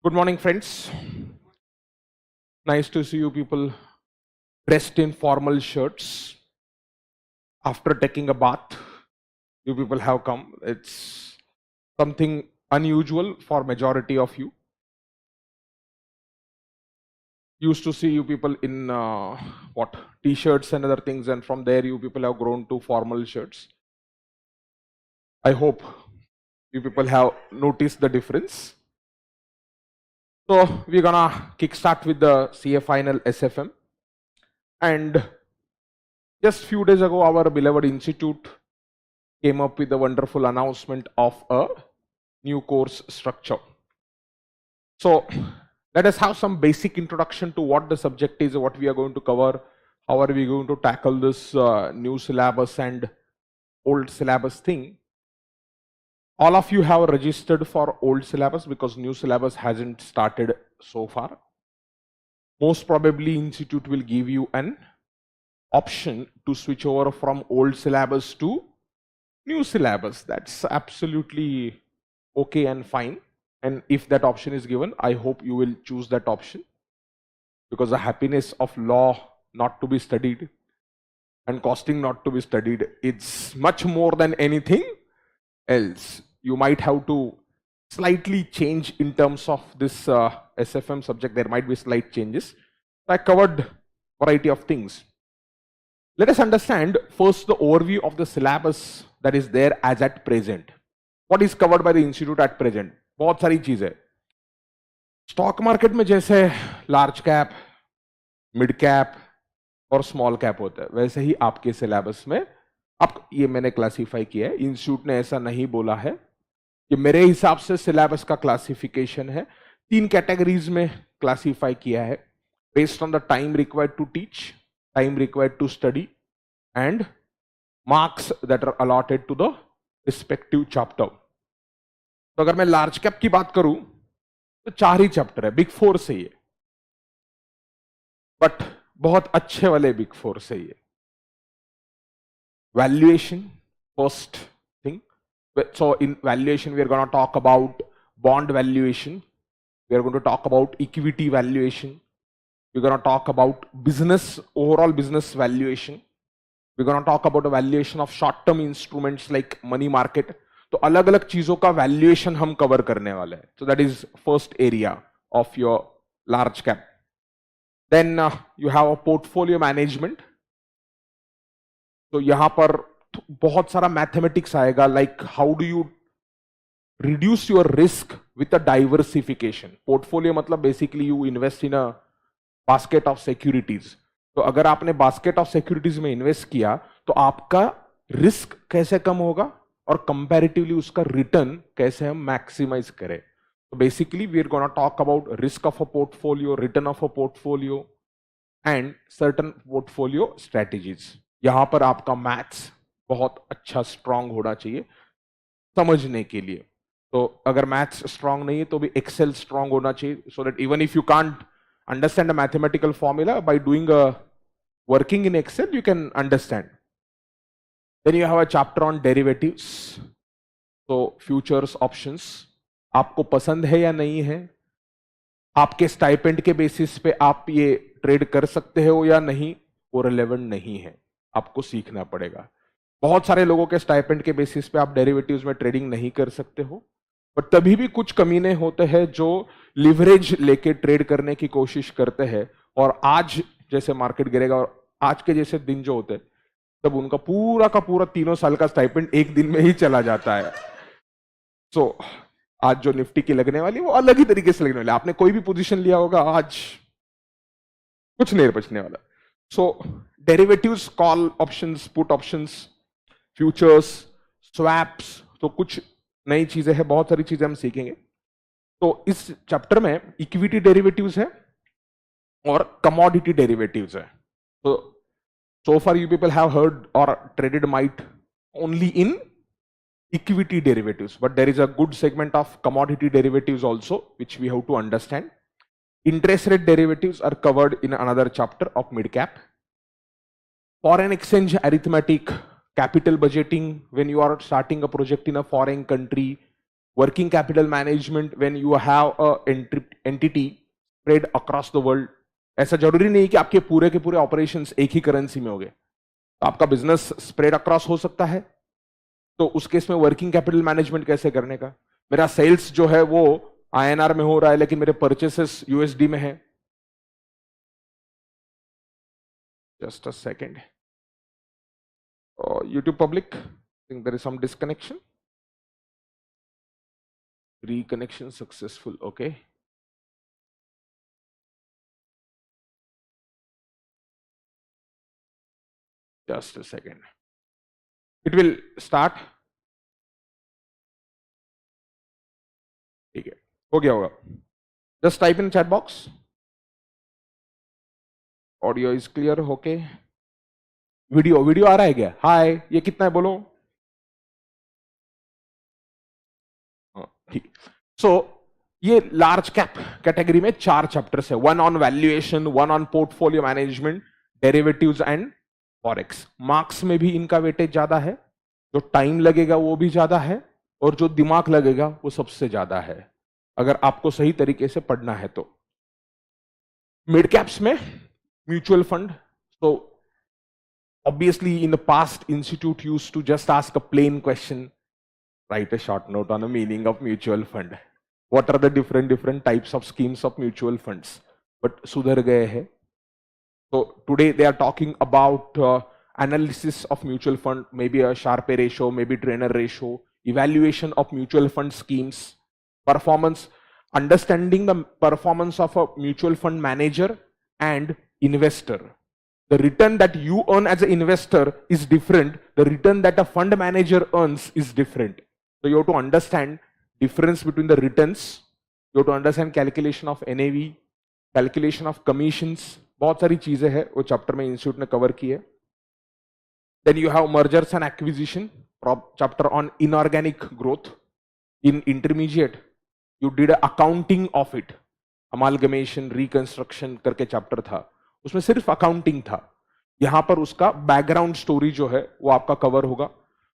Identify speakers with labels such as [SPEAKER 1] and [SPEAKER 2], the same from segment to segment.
[SPEAKER 1] Good morning, friends. Nice to see you people dressed in formal shirts. After taking a bath, you people have come. It's something unusual for majority of you. Used to see you people in what t-shirts and other things, and from there you people have grown to formal shirts. I hope you people have noticed the difference. So we're gonna kickstart with the CA final SFM. And just few days ago, our beloved institute came up with a wonderful announcement of a new course structure. So let us have some basic introduction to what the subject is, what we are going to cover, how are we going to tackle this new syllabus and old syllabus thing. All of you have registered for old syllabus because new syllabus hasn't started so far. Most probably institute will give you an option to switch over from old syllabus to new syllabus. That's absolutely okay and fine. And if that option is given, I hope you will choose that option, because the happiness of law not to be studied and costing not to be studied, it's much more than anything else. You might have to slightly change in terms of this SFM subject. There might be slight changes. I covered variety of things. Let us understand first the overview of the syllabus that is there as at present. What is covered by the institute at present? बहुत सारी चीज है. Stock market में जैसे large cap, mid cap और small cap होता है, वैसे ही आपके सिलेबस में आप ये मैंने क्लासिफाई किया है. इंस्टीट्यूट ने ऐसा नहीं बोला है. कि मेरे हिसाब से सिलेबस का क्लासिफिकेशन है, 3 कैटेगरीज में क्लासिफाई किया है, based on the time required to teach, time required to study and marks that are allotted to the respective chapter. तो अगर मैं लार्ज कैप की बात करूं तो 4 ही चैप्टर है, बिग 4 से ही है, बट बहुत अच्छे वाले बिग 4 से ही है. Valuation first thing. So in valuation, we are going to talk about bond valuation. We are going to talk about equity valuation. We're going to talk about business, overall business valuation. We're going to talk about the valuation of short-term instruments like money market. तो अलग अलग चीजों का valuation हम cover करने वाले हैं. So that is first area of your large cap. Then you have a portfolio management. तो यहाँ पर बहुत सारा मैथमेटिक्स आएगा, like how do you reduce your risk with a diversification. Portfolio मतलब basically you invest in a basket of securities. तो अगर आपने बास्केट ऑफ सिक्योरिटीज में इन्वेस्ट किया तो आपका रिस्क कैसे कम होगा और कंपैरेटिवली उसका रिटर्न कैसे हम मैक्सिमाइज करें. तो basically we are gonna talk about risk of a portfolio, return of a portfolio and certain portfolio strategies. यहां पर आपका मैथ्स बहुत अच्छा स्ट्रांग होना चाहिए समझने के लिए. तो अगर मैथ्स स्ट्रांग नहीं है तो भी एक्सेल स्ट्रांग होना चाहिए, so that even if you can't understand a mathematical formula by doing a working in Excel you can understand. Then you have a chapter on derivatives. तो फ्यूचर्स ऑप्शंस आपको पसंद है या नहीं है, आपके स्टाइपेंड के बेसिस पे आप ये ट्रेड कर सकते हो या नहीं, वो रिलेवेंट नहीं है, आपको सीखना पड़ेगा. बहुत सारे लोगों के स्टाइपेंड के बेसिस पे आप डेरिवेटिव्स में ट्रेडिंग नहीं कर सकते हो, बट तभी भी कुछ कमीने होते हैं जो लिवरेज लेके ट्रेड करने की कोशिश करते हैं, और आज जैसे मार्केट गिरेगा और आज के जैसे दिन जो होते हैं तब उनका पूरा का पूरा 3 साल का स्टाइपेंड एक दिन में ही चला जाता है. सो आज जो निफ्टी की लगने वाली वो अलग ही तरीके से लगने वाली. आपने कोई भी पोजीशन लिया होगा, आज कुछ नहीं बचने वाला. So derivatives, call options, put options, futures, swaps, तो कुछ नई चीजें हैं, बहुत सारी चीजें हम सीखेंगे. तो इस चैप्टर में इक्विटी डेरिवेटिव्स है और कमोडिटी डेरिवेटिव्स है. तो so far you people have heard or traded might only in equity derivatives, but there is a good segment of commodity derivatives also which we have to understand. Interest rate derivatives are covered in another chapter of mid cap. Foreign exchange arithmetic, capital budgeting when you are starting a project in a foreign country, working capital management when you have a entity spread across the world. ऐसा जरूरी नहीं कि आपके के पूरे operations एक ही currency में होंगे, तो आपका बिजनेस स्प्रेड अक्रॉस हो सकता है। तो उस केस में वर्किंग कैपिटल मैनेजमेंट कैसे करने का? मेरा सेल्स जो है वो आईएनआर में हो रहा है लेकिन मेरे परचेसेस यूएसडी में है। Just a second. YouTube public, I think there is some disconnection. Reconnection successful. Okay. Just a second. It will start. ठीक है, हो गया होगा। Just type in chat box. Audio is clear. Okay. Video आ रहा है क्या? हाय, ये कितना है बोलो। ठीक। सो ये लार्ज कैप कैटेगरी में 4 चैप्टर्स है, 1 on valuation, 1 on portfolio management, derivatives and forex. Marks में भी इनका वेटेज ज्यादा है, जो टाइम लगेगा वो भी ज्यादा है, और जो दिमाग लगेगा वो सबसे ज्यादा है, अगर आपको सही तरीके से पढ़ना है तो। मिड कैप्स में म्यूचुअल फंड। तो obviously in the past institute used to just ask a plain question, write a short note on the meaning of mutual fund, what are the different types of schemes of mutual funds, but sudhar gaye hai. So today they are talking about analysis of mutual fund, maybe a Sharpe ratio, maybe trainer ratio, evaluation of mutual fund schemes, performance, understanding the performance of a mutual fund manager and investor. The return that you earn as an investor is different. The return that a fund manager earns is different. So you have to understand difference between the returns. You have to understand calculation of NAV, calculation of commissions. बहुत सारी चीजें हैं वो chapter में institute ने cover की है। Then you have mergers and acquisition, chapter on inorganic growth. In intermediate, you did accounting of it. Amalgamation, reconstruction करके चैप्टर था, उसमें सिर्फ अकाउंटिंग था। यहां पर उसका बैकग्राउंड स्टोरी जो है वो आपका कवर होगा।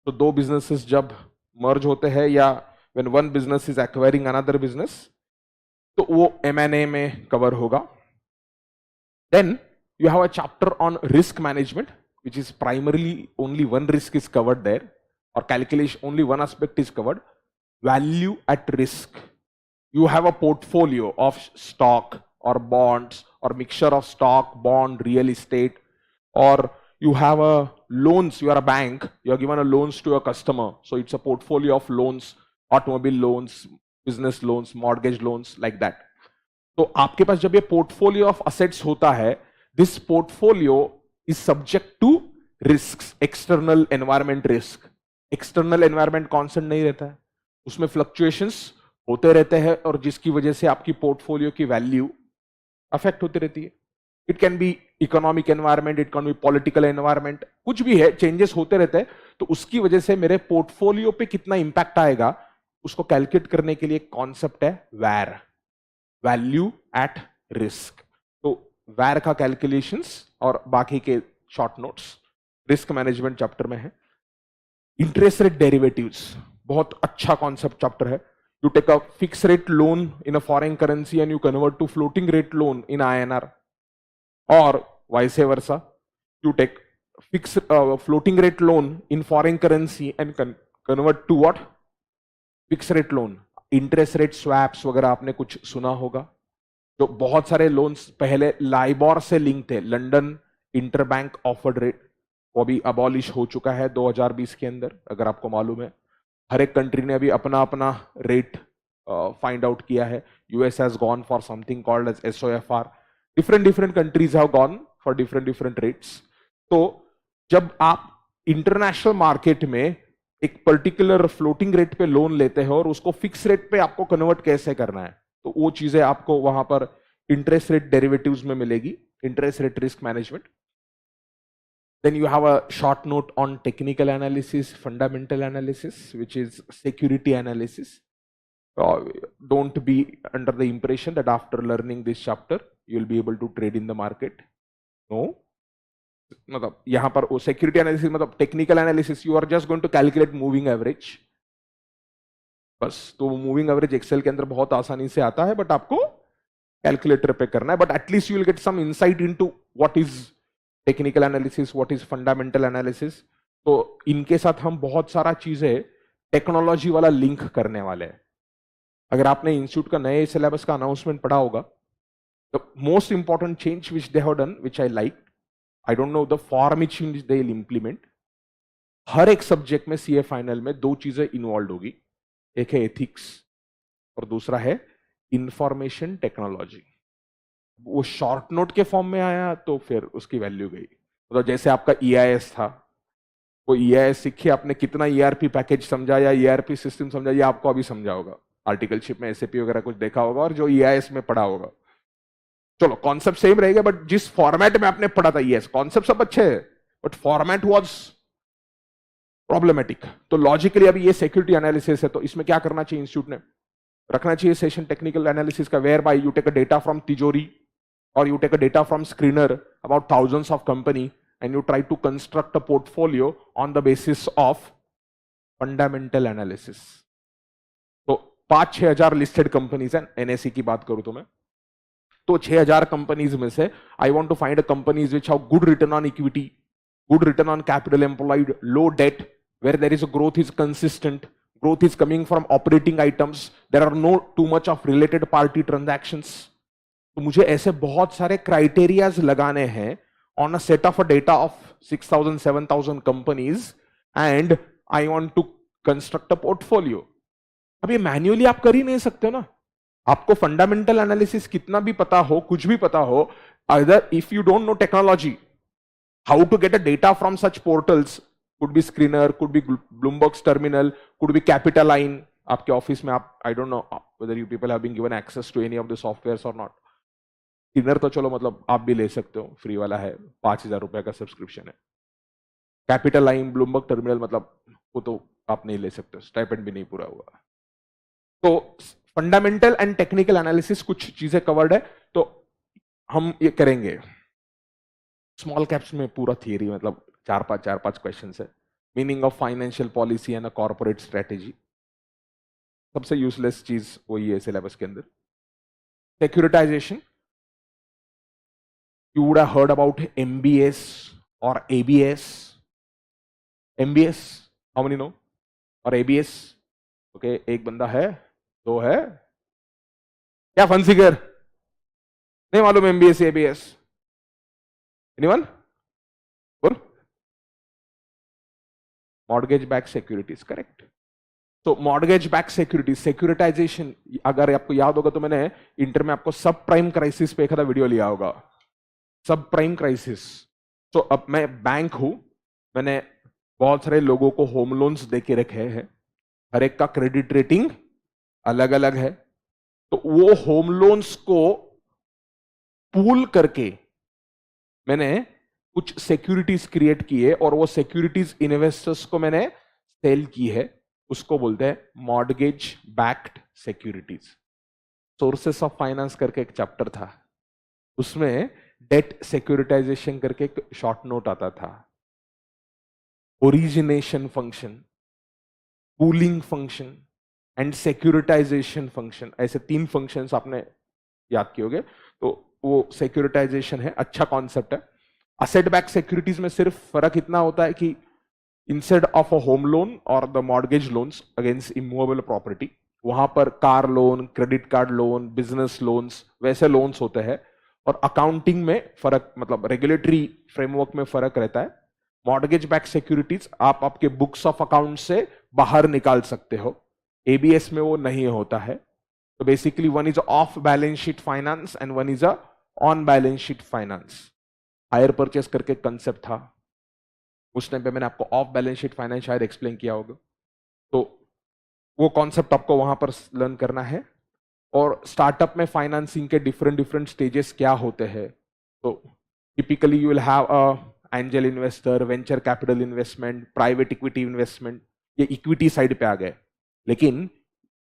[SPEAKER 1] तो 2 बिजनेसेस जब मर्ज होते हैं या when one business is acquiring another business, तो वो M&A में कवर होगा। Then you have a chapter on risk management, which is primarily only one risk is covered there, or calculation only one aspect is covered, value at risk. You have a portfolio of stock or bonds or mixture of stock, bond, real estate, or you have a loans, you are a bank, you are given a loans to a customer, so it's a portfolio of loans, automobile loans, business loans, mortgage loans, like that. तो आपके पास जब ये portfolio of assets होता है, this portfolio is subject to risks, external environment risk. External environment constant नहीं रहता है, उसमें फ्लक्चुएशंस होते रहते हैं, और जिसकी वजह से आपकी पोर्टफोलियो की वैल्यू अफेक्ट होती रहती है। It can be economic environment, it can be political environment, कुछ भी है, चेंजेस होते रहते हैं। तो उसकी वजह से मेरे पोर्टफोलियो पे कितना इंपैक्ट आएगा, उसको कैलकुलेट करने के लिए कॉन्सेप्ट है वैर, वैल्यू एट रिस्क। तो वैर का कैलकुलेशंस और बाकी के short notes risk management chapter में है। इंटरेस्ट रेट डेरिवेटिव्स बहुत अच्छा कॉन्सेप्ट चैप्टर है। You take a fixed rate loan in a foreign currency and you convert to floating rate loan in INR, or vice versa. You take fixed floating rate loan in foreign currency and convert to what? Fixed rate loan. Interest rate swaps वगैरह आपने कुछ सुना होगा। जो बहुत सारे loans पहले LIBOR से लिंक थे, लंदन इंटरबैंक ऑफर्ड रेट, वो अभी अबॉलिश हो चुका है 2020 के अंदर, अगर आपको मालूम है। हर एक कंट्री ने अभी अपना अपना रेट फाइंड आउट किया है। US has gone for something called as SOFR, different countries have gone for different rates. तो जब आप इंटरनेशनल मार्केट में एक पर्टिकुलर फ्लोटिंग रेट पे लोन लेते हैं और उसको फिक्स रेट पे आपको कन्वर्ट कैसे करना है, तो वो चीजें आपको वहां पर इंटरेस्ट रेट डेरिवेटिव्स में मिलेगी, interest rate risk management. Then you have a short note on technical analysis, fundamental analysis, which is security analysis. Don't be under the impression that after learning this chapter, you will be able to trade in the market. No. मतलब यहाँ पर वो security analysis मतलब technical analysis, you are just going to calculate moving average. बस। तो moving average Excel के अंदर बहुत आसानी से आता है, बट आपको कैलकुलेटर पे करना है, but at least you will get some insight into what is technical analysis, what is fundamental analysis. तो इनके साथ हम बहुत सारा चीजें टेक्नोलॉजी वाला लिंक करने वाले हैं। अगर आपने इंस्टीट्यूट का नए सिलेबस का अनाउंसमेंट पढ़ा होगा, the most important change which they have done, which I like, I don't know the form which they will implement, हर एक सब्जेक्ट में सीए फाइनल में दो चीजें इन्वॉल्व होगी, एक है एथिक्स और दूसरा है इंफॉर्मेशन टेक्नोलॉजी। वो शॉर्ट नोट के फॉर्म में आया तो फिर उसकी वैल्यू गई। तो जैसे आपका ईआईएस था, वो ईआईएस सीखे, आपने कितना ईआरपी पैकेज समझा या ईआरपी सिस्टम समझा, ये आपको अभी समझा होगा, आर्टिकलशिप में एसएपी वगैरह कुछ देखा होगा और जो ईआईएस में पढ़ा होगा। चलो कॉन्सेप्ट सेम रहेगा, बट जिस फॉर्मेट में आपने पढ़ा था, ईआईएस कॉन्सेप्ट सब अच्छे है, बट फॉर्मेट वाज प्रॉब्लमेटिक। तो लॉजिकली अभी ये सिक्योरिटी एनालिसिस है, तो इसमें क्या करना चाहिए इंस्टीट्यूट ने, रखना चाहिए सेशन टेक्निकल एनालिसिस का, whereby you take a data from Tijori or you take a data from screener about thousands of company and you try to construct a portfolio on the basis of fundamental analysis. तो 5-6 हजार listed companies हैं, NSC की बात करूं तो मैं, तो 6,000 companies में से I want to find a companies which have good return on equity, good return on capital employed, low debt, where there is a growth is consistent, growth is coming from operating items, there are no too much of related party transactions. तो मुझे ऐसे बहुत सारे criterias लगाने हैं on a set of a data of 6,000-7,000 companies and I want to construct a portfolio. अब ये manually आप कर ही नहीं सकते ना, आपको फंडामेंटल एनालिसिस कितना भी पता हो, कुछ भी पता हो, other if you don't know technology, how to get a data from such portals, could be screener, could be Bloomberg's terminal, could be Capitaline, आपके ऑफिस में आप, I don't know whether you people have been given access to any of the softwares or not. Screener तो चलो मतलब आप भी ले सकते हो, फ्री वाला है, 5,000 रुपए का सब्सक्रिप्शन है। कैपिटलाइन, ब्लूमबर्ग टर्मिनल मतलब वो तो आप नहीं ले सकते, स्टाइपेंड भी नहीं पूरा हुआ। तो फंडामेंटल एंड टेक्निकल एनालिसिस कुछ चीजें कवर्ड है, तो हम ये करेंगे। स्मॉल कैप्स में पूरा थियरी, मतलब 4-5 क्वेश्चन है। Meaning of financial policy and corporate strategy, सबसे यूजलेस चीज वही है सिलेबस के अंदर। Securitisation, you would have heard about MBS or ABS. MBS, how many know? और ABS, ओके, एक बंदा है, दो है, क्या फन फिगर नहीं मालूम MBS ABS? एनीवन? बोल। Mortgage back securities, correct. तो मॉर्गेज बैक सिक्योरिटीज, सिक्योरिटाइजेशन, अगर आपको याद होगा तो मैंने इंटर में आपको सब प्राइम क्राइसिस पे एक आधा वीडियो लिया होगा, सब प्राइम क्राइसिस। तो अब मैं बैंक हूं, मैंने बहुत सारे लोगों को होम लोन्स देके रखे हैं, हर एक का क्रेडिट रेटिंग अलग अलग है, तो वो होम लोन्स को पूल करके मैंने कुछ सिक्योरिटीज क्रिएट की है और वो सिक्योरिटीज इन्वेस्टर्स को मैंने सेल की है, उसको बोलते हैं mortgage backed securities. Sources of finance करके एक चैप्टर था, उसमें डेट सिक्योरिटाइजेशन करके एक शॉर्ट नोट आता था। Origination function, pooling function and securitisation function, ऐसे 3 फंक्शंस आपने याद किए होंगे। तो वो सिक्योरिटाइजेशन है, अच्छा कॉन्सेप्ट है। असेट बैक सिक्योरिटीज में सिर्फ फर्क इतना होता है कि instead of a home loan or the mortgage loans against immovable property, वहां पर car loan, credit card loan, business loans, वैसे लोन्स होते हैं। और अकाउंटिंग में फर्क, मतलब रेगुलेटरी फ्रेमवर्क में फर्क रहता है। मॉर्गेज बैक सिक्योरिटीज आप आपके बुक्स ऑफ अकाउंट से बाहर निकाल सकते हो, एबीएस में वो नहीं होता है। तो basically one is of balance sheet finance and one is a on balance sheet finance. Hire purchase करके कंसेप्ट था, उस टाइम पे मैंने आपको ऑफ बैलेंस शीट फाइनेंस शायद एक्सप्लेन किया होगा, तो वो कॉन्सेप्ट आपको वहां पर लर्न करना है। और स्टार्टअप में फाइनेंसिंग के डिफरेंट स्टेजेस क्या होते हैं, तो typically you will have a angel investor, venture capital investment, private equity investment, ये इक्विटी साइड पे आ गए। लेकिन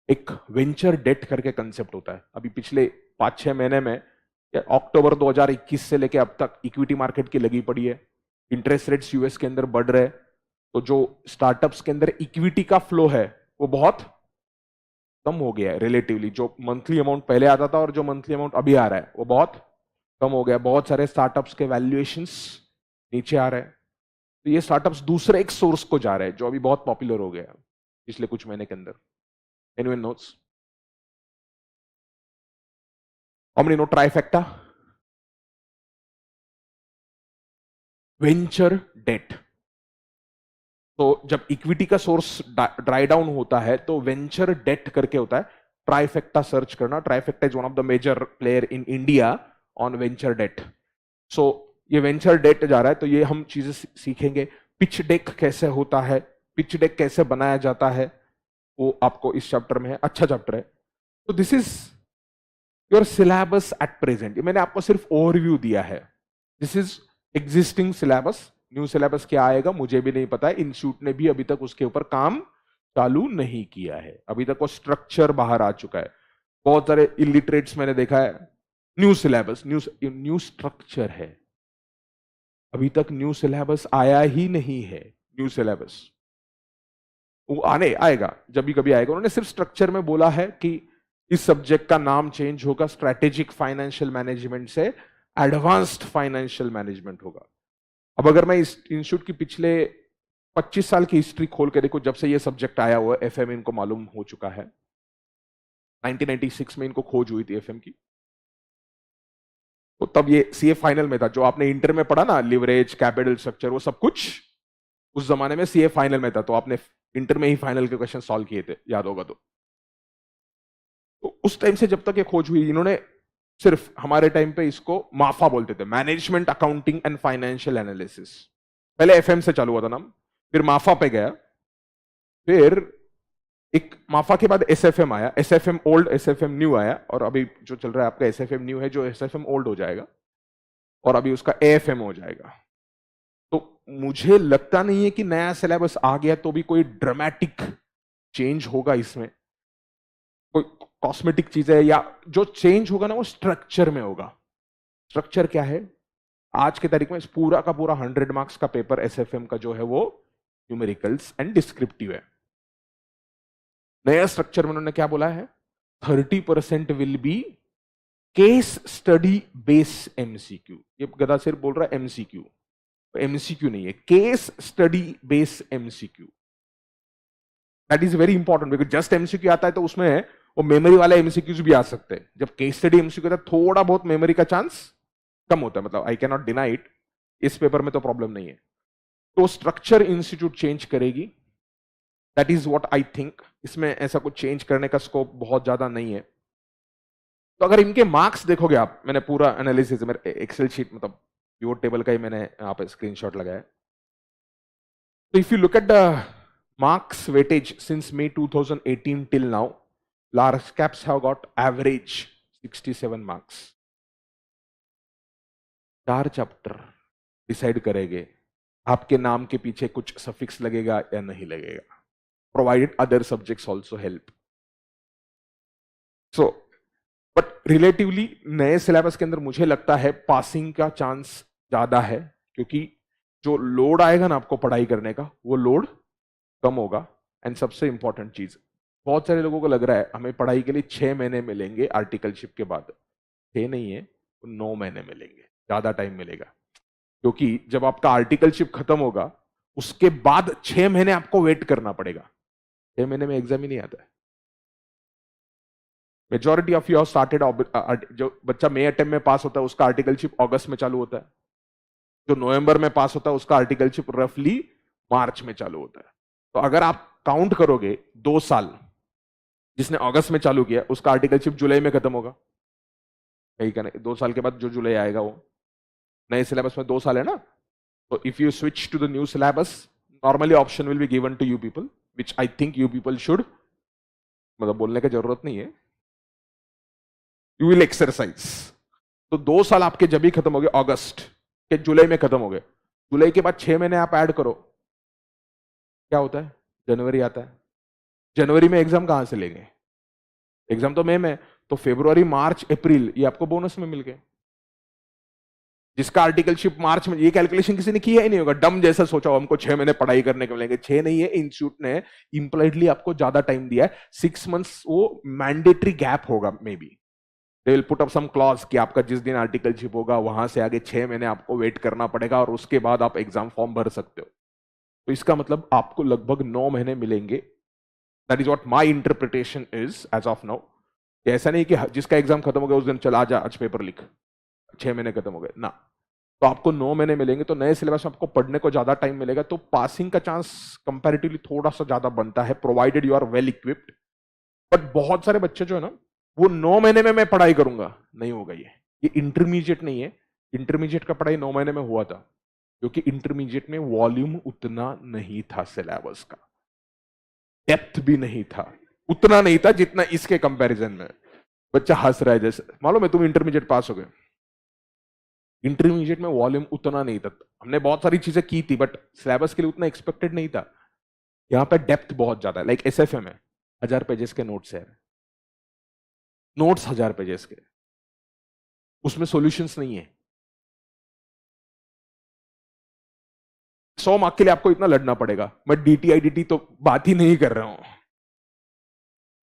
[SPEAKER 1] एक वेंचर डेट करके कंसेप्ट होता है। अभी पिछले 5-6 महीने में, अक्टूबर 2021 से लेके अब तक इक्विटी मार्केट की लगी पड़ी है, इंटरेस्ट रेट्स यूएस के अंदर बढ़ रहे हैं, तो जो स्टार्टअप्स के अंदर इक्विटी का फ्लो है वो बहुत कम हो गया है रिलेटिवली। जो मंथली अमाउंट पहले आता था और जो मंथली अमाउंट अभी आ रहा है वो बहुत कम हो गया। बहुत सारे स्टार्टअप्स के वैल्यूएशंस नीचे आ रहे हैं। तो ये स्टार्टअप्स दूसरे एक सोर्स को जा रहे हैं जो अभी बहुत पॉपुलर हो गया है पिछले कुछ महीने के अंदर। Anyone notes? How many no trifecta? Venture debt. तो जब इक्विटी का सोर्स ड्राई डाउन होता है तो वेंचर डेट करके होता है। ट्राइफेक्टा सर्च करना। Trifecta is one of the major player in India on venture debt. So ये वेंचर डेट जा रहा है तो ये हम चीजें सीखेंगे। पिच डेक कैसे होता है, पिच डेक कैसे बनाया जाता है, वो आपको इस चैप्टर में है। अच्छा चैप्टर है। तो this is your syllabus at present. मैंने आपको सिर्फ ओवरव्यू दिया है। This is existing syllabus. New syllabus क्या आएगा मुझे भी नहीं पता है। इंस्टीट्यूट ने भी अभी तक उसके ऊपर काम चालू नहीं किया है। अभी तक वो स्ट्रक्चर बाहर आ चुका है। बहुत सारे इलिटरेट्स मैंने देखा है। न्यू सिलेबस, न्यू स्ट्रक्चर है। अभी तक न्यू सिलेबस आया ही नहीं है। न्यू सिलेबस वो आने आएगा, जब भी कभी आएगा। उन्होंने सिर्फ स्ट्रक्चर में बोला है कि इस सब्जेक्ट का नाम चेंज होगा, स्ट्रेटेजिक फाइनेंशियल मैनेजमेंट से एडवांस्ड फाइनेंशियल मैनेजमेंट होगा। अब अगर मैं इस इंस्टीट्यूट की पिछले 25 साल की हिस्ट्री खोल के देखो, जब से ये सब्जेक्ट आया हुआ है, एफएम इनको मालूम हो चुका है। 1996 में इनको खोज हुई थी एफएम की। तो तब ये सीए फाइनल में था। जो आपने इंटर में पढ़ा ना, लिवरेज, कैपिटल स्ट्रक्चर, वो सब कुछ उस जमाने में सीए फाइनल में था। तो आपने इंटर में ही फाइनल के क्वेश्चन सॉल्व किए थे, याद होगा तो उस टाइम से जब तक ये खोज हुई, इन्होंने सिर्फ हमारे टाइम पे इसको माफा बोलते थे, management accounting and financial analysis. पहले एफएम से चालू हुआ था नाम, फिर माफा पे गया, फिर एक माफा के बाद एसएफएम आया, एसएफएम ओल्ड, एसएफएम न्यू आया, और अभी जो चल रहा है आपका एसएफएम न्यू है, जो एसएफएम ओल्ड हो जाएगा, और अभी उसका एएफएम हो जाएगा। तो मुझे लगता नहीं है कि नया सिलेबस आ गया तो भी कोई ड्रामेटिक चेंज होगा इसमें। कोई कॉस्मेटिक चीज है, या जो चेंज होगा ना वो स्ट्रक्चर में होगा। स्ट्रक्चर क्या है? आज के तारीख में पूरा का पूरा 100 मार्क्स का पेपर एसएफएम का जो है वो न्यूमेरिकल्स एंड डिस्क्रिप्टिव है। नया स्ट्रक्चर में उन्होंने क्या बोला है? 30% will be case study base MCQ. ये गदा सिर्फ बोल रहा है एमसीक्यू, एमसीक्यू नहीं है, case study base MCQ. That is very important, because just MCQ आता है तो उसमें वो मेमोरी वाले एमसीक्यूज भी आ सकते हैं। जब केस स्टडी एमसीक्यू आता है थोड़ा बहुत मेमोरी का चांस कम होता है, मतलब I can not deny it. इस पेपर में तो प्रॉब्लम नहीं है। तो स्ट्रक्चर इंस्टीट्यूट चेंज करेगी, that is what I think. इसमें ऐसा कुछ चेंज करने का स्कोप बहुत ज्यादा नहीं है। तो अगर इनके मार्क्स देखोगे आप, मैंने पूरा एनालिसिस मेरे एक्सेल शीट, मतलब पिवोट टेबल का ही मैंने यहाँ पे स्क्रीनशॉट लगाया। तो if you look at the marks weightage since May 2018 till now, large caps have got average 67 marks. 4 chapter decide करेंगे आपके नाम के पीछे कुछ सफिक्स लगेगा या नहीं लगेगा, provided other subjects also help. So but relatively नए सिलेबस के अंदर मुझे लगता है पासिंग का चांस ज्यादा है, क्योंकि जो लोड आएगा ना आपको पढ़ाई करने का, वो लोड कम होगा। एंड सबसे इंपॉर्टेंट चीज, बहुत सारे लोगों को लग रहा है हमें पढ़ाई के लिए 6 महीने मिलेंगे आर्टिकलशिप के बाद। 6 नहीं है, 9 महीने मिलेंगे, ज्यादा टाइम मिलेगा। क्योंकि जब आपका आर्टिकलशिप खत्म होगा उसके बाद 6 महीने आपको वेट करना पड़ेगा। 6 महीने में एग्जाम ही नहीं आता है। मेजोरिटी ऑफ यू स्टार्टेड, जो बच्चा मई अटेम्प्ट में पास होता है उसका आर्टिकलशिप अगस्त में चालू होता है। जो नवंबर में पास होता है उसका आर्टिकलशिप रफली मार्च में चालू होता है। तो अगर आप काउंट करोगे 2 साल, जिसने अगस्त में चालू किया उसका आर्टिकलशिप जुलाई में खत्म होगा, सही का नहीं? 2 साल के बाद जो जुलाई आएगा, वो नए सिलेबस में 2 साल है ना। तो if you switch to the new syllabus, normally option will be given to you people, which I think you people should, मतलब बोलने की जरूरत नहीं है, यू विल एक्सरसाइज। तो 2 साल आपके जब भी खत्म हो गए, अगस्त के जुलाई में खत्म हो गए, जुलाई के बाद 6 महीने आप ऐड करो, क्या होता है? जनवरी आता है। जनवरी में एग्जाम कहां से लेंगे? एग्जाम तो मई में, तो फरवरी, मार्च, अप्रैल ये आपको बोनस में मिल गए। जिसका आर्टिकलशिप मार्च में, ये कैलकुलेशन किसी ने किया ही नहीं होगा, डम जैसा सोचा हमको 6 महीने पढ़ाई करने के मिलेंगे। 6 नहीं है, इंस्टीट्यूट ने इंप्लाइडली आपको ज्यादा टाइम दिया है, 6 मंथ्स वो मैंडेटरी गैप होगा maybe, they will put up some clause कि आपका जिस दिन आर्टिकलशिप होगा वहां से आगे 6 महीने आपको वेट करना पड़ेगा और उसके बाद आप एग्जाम फॉर्म भर सकते हो। तो इसका मतलब आपको लगभग 9 महीने मिलेंगे। That is what my interpretation is as of now. ऐसा नहीं कि जिसका एग्जाम खत्म हो गया उस दिन चला जा आज पेपर लिख, 6 महीने खत्म हो गए ना। तो आपको 9 महीने मिलेंगे, तो नए सिलेबस में आपको पढ़ने को ज्यादा टाइम मिलेगा, तो पासिंग का चांस कंपैरेटिवली थोड़ा सा ज्यादा बनता है, provided you are well equipped. But बहुत सारे बच्चे जो है ना, वो 9 महीने में मैं पढ़ाई करूंगा, नहीं होगा। ये इंटरमीडिएट नहीं है। इंटरमीडिएट का पढ़ाई 9 महीने में हुआ था, क्योंकि इंटरमीडिएट में वॉल्यूम उतना नहीं था, सिलेबस का डेप्थ भी नहीं था, उतना नहीं था जितना इसके कंपैरिजन में। बच्चा हंस रहा है जैसे, मालूम है तुम इंटरमीडिएट पास हो गए। इंटरमीडिएट में वॉल्यूम उतना नहीं था, हमने बहुत सारी चीजें की थी बट सिलेबस के लिए उतना एक्सपेक्टेड नहीं था। यहां पे डेप्थ बहुत ज्यादा है। लाइक एसएफए में 1000 पेजेस के नोट्स है, नोट्स 1000 पेजेस के, उसमें सॉल्यूशंस नहीं है। 100 मार्क के लिए आपको इतना लड़ना पड़ेगा। मैं डीटीआईडीटी तो बात ही नहीं कर रहा हूं।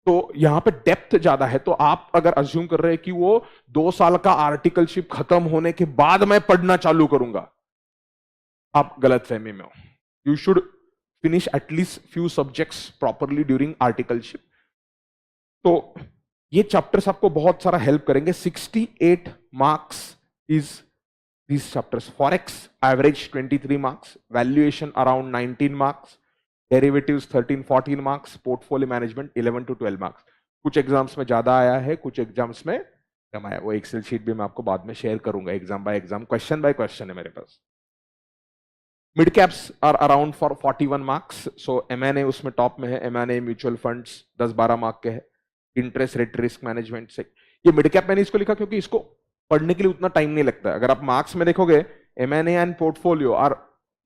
[SPEAKER 1] तो यहां पे डेप्थ ज्यादा है। तो आप अगर अज्यूम कर रहे हैं कि वो 2 साल का आर्टिकलशिप खत्म होने के बाद मैं पढ़ना चालू करूंगा, आप गलत फहमी में हो। You should finish at least few subjects properly during articleship. तो ये चैप्टर्स आपको बहुत सारा हेल्प करेंगे। 68 marks is these chapters. Forex average 23 marks, valuation around 19 marks, derivatives 13-14 marks, portfolio management 11 to 12 marks. कुछ एग्जाम्स में ज्यादा आया है, कुछ एग्जाम्स में कम आया। वो एक्सेल शीट भी मैं आपको बाद में शेयर करूंगा, exam by exam, question by question है मेरे पास। Mid caps are around for 41 marks. So M and A उसमें टॉप में है। एमएनए म्यूचुअल फंड्स 10-12 मार्क के है। इंटरेस्ट रेट रिस्क मैनेजमेंट से, ये मिड कैप मैंने इसको लिखा क्योंकि इसको पढ़ने के लिए उतना टाइम नहीं लगता। अगर आप मार्क्स में देखोगे, M and A and portfolio are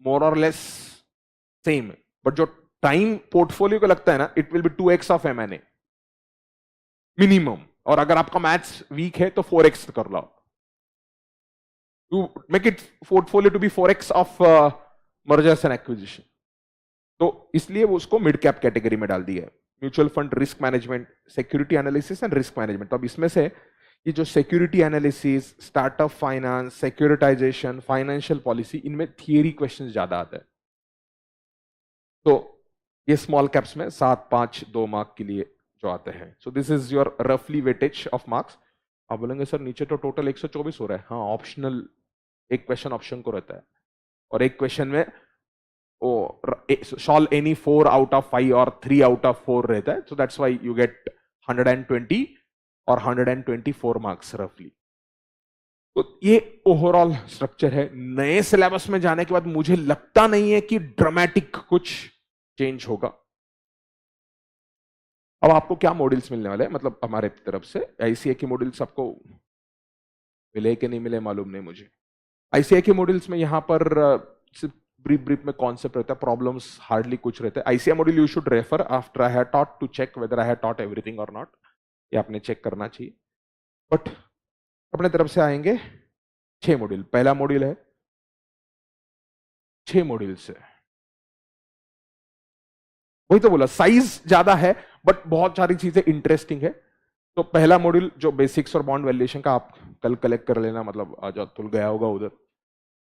[SPEAKER 1] more or less same, but जो टाइम पोर्टफोलियो को लगता है ना, it will be 2x of M and A minimum. और अगर आपका मैथ्स वीक है तो 4x कर लो, to make it portfolio to be 4x of mergers and acquisition. तो इसलिए वो उसको मिड कैप कैटेगरी में डाल दिया है। Mutual fund, risk management, security analysis and risk management. तो अब इसमें से ये जो security analysis, startup finance, securitization, financial policy, इनमें थियरी क्वेश्चंस ज्यादा आते हैं। तो ये स्मॉल कैप्स में 7, 5, 2 मार्क के लिए जो आते हैं। सो दिस इज योर रफली वेटेज ऑफ मार्क्स। आप बोलेंगे सर नीचे तो टोटल 124 हो रहा है। हाँ, ऑप्शनल एक क्वेश्चन ऑप्शन को रहता है, और एक क्वेश्चन में सॉल्व एनी 4 आउट ऑफ 5 और 3 आउट ऑफ 4 रहता है। So that's why you get 120 और 124 मार्क्स रफली। तो ये ओवरऑल स्ट्रक्चर है। नए सिलेबस में जाने के बाद मुझे लगता नहीं है कि ड्रामेटिक कुछ चेंज होगा। अब आपको क्या मॉड्यूल्स मिलने वाले हैं, मतलब हमारे तरफ से आईसीए के मॉड्यूल्स आपको मिले कि नहीं मिले मालूम नहीं मुझे। आईसीए के मॉड्यूल्स में यहां पर सिर्फ ब्रीफ में कॉन्सेप्ट रहता है, प्रॉब्लम्स हार्डली कुछ रहते हैं। ICA module you should refer after I have taught to check whether I have taught everything और नॉट। ये आपने चेक करना चाहिए। बट अपने तरफ से आएंगे 6 मॉड्यूल। पहला मॉड्यूल है 6 मॉड्यूल से, वही तो बोला साइज ज्यादा है बट बहुत सारी चीजें इंटरेस्टिंग है। तो पहला मॉड्यूल जो बेसिक्स और बॉन्ड वैल्यूएशन का, आप कल कलेक्ट कर लेना, मतलब आज तुल गया होगा उधर।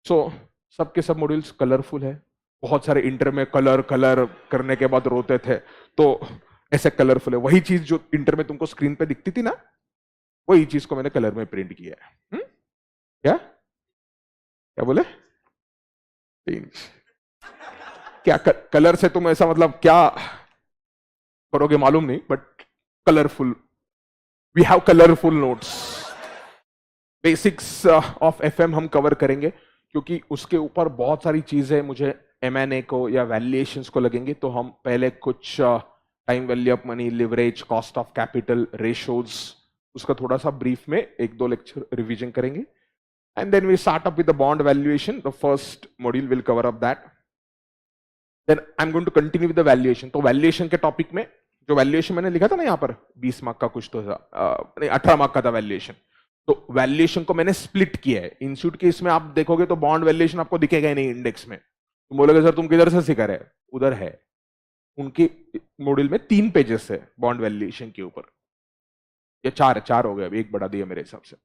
[SPEAKER 1] सो सबके सब मॉड्यूल्स कलरफुल है। बहुत सारे इंटर में कलर करने के बाद रोते थे, तो ऐसे कलरफुल है। वही चीज जो इंटर में तुमको स्क्रीन पे दिखती थी ना, वही चीज को मैंने कलर में प्रिंट किया है। क्या क्या बोले? क्या कलर से तुम ऐसा मतलब क्या करोगे मालूम नहीं, but colourful, we have colourful notes. Basics of FM हम कवर करेंगे, क्योंकि उसके ऊपर बहुत सारी चीजें मुझे एमएनए को या वैल्यूएशंस को लगेंगी। तो हम पहले कुछ time value of money, leverage, cost of capital, ratios, उसका थोड़ा सा ब्रीफ में 1-2 लेक्चर रिवीजन करेंगे। And then we start up with the bond valuation. The first module will cover up that. Then I am going to continue with the valuation. तो valuation के topic में जो valuation मैंने लिखा था ना यहाँ पर 20 मार्क का कुछ तो था, नहीं 18 मार्क का था वैल्यूएशन। तो वैल्यूएशन को मैंने स्प्लिट किया है। इंस्टीट्यूट के इसमें आप देखोगे तो बॉन्ड वैल्यूएशन आपको दिखेगा ही नहीं इंडेक्स में। तुम बोलोगे सर तुम किधर से सिखा रहे, उधर है उनके मॉड्यूल में 3 पेजेस है बॉन्ड वैल्यूएशन के ऊपर, या 4 हो गए, अभी एक बढ़ा दिया मेरे हिसाब से।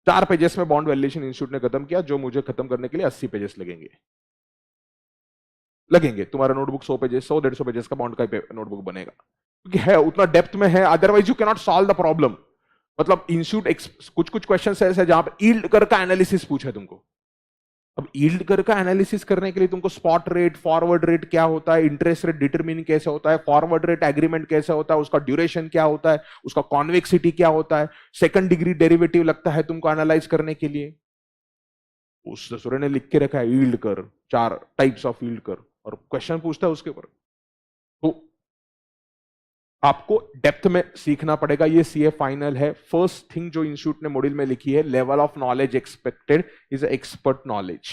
[SPEAKER 1] 4 पेजेस में बॉन्ड वैल्यूएशन इंस्टीट्यूट ने खत्म किया, जो मुझे खत्म करने के लिए 80 पेजेस लगेंगे। तुम्हारा नोटबुक 100 पेजेस 100-150 पेजेस का बॉन्ड का नोटबुक बनेगा, क्योंकि है उतना डेप्थ में है, otherwise you can not solve the problem. मतलब इंस्टीट्यूट कुछ क्वेश्चन ऐसे जहां पर यील्ड कर्व का एनालिसिस पूछा है तुमको। अब यील्ड कर्व का एनालिसिस करने के लिए तुमको स्पॉट रेट, फॉरवर्ड रेट क्या होता है, इंटरेस्ट रेट डिटरमिन कैसे होता है, फॉरवर्ड रेट एग्रीमेंट कैसे होता है, उसका ड्यूरेशन क्या होता है, उसका कॉन्वेक्सिटी क्या होता है, सेकंड डिग्री डेरिवेटिव लगता है तुमको एनालाइज करने के लिए। उस ससुरे ने लिख के रखा है yield curve, 4 types of yield curve, और क्वेश्चन पूछता है उसके ऊपर। तो आपको डेप्थ में सीखना पड़ेगा। ये सीए फाइनल है। फर्स्ट थिंग जो इंस्टीट्यूट ने मॉड्यूल में लिखी है, level of knowledge expected is expert knowledge.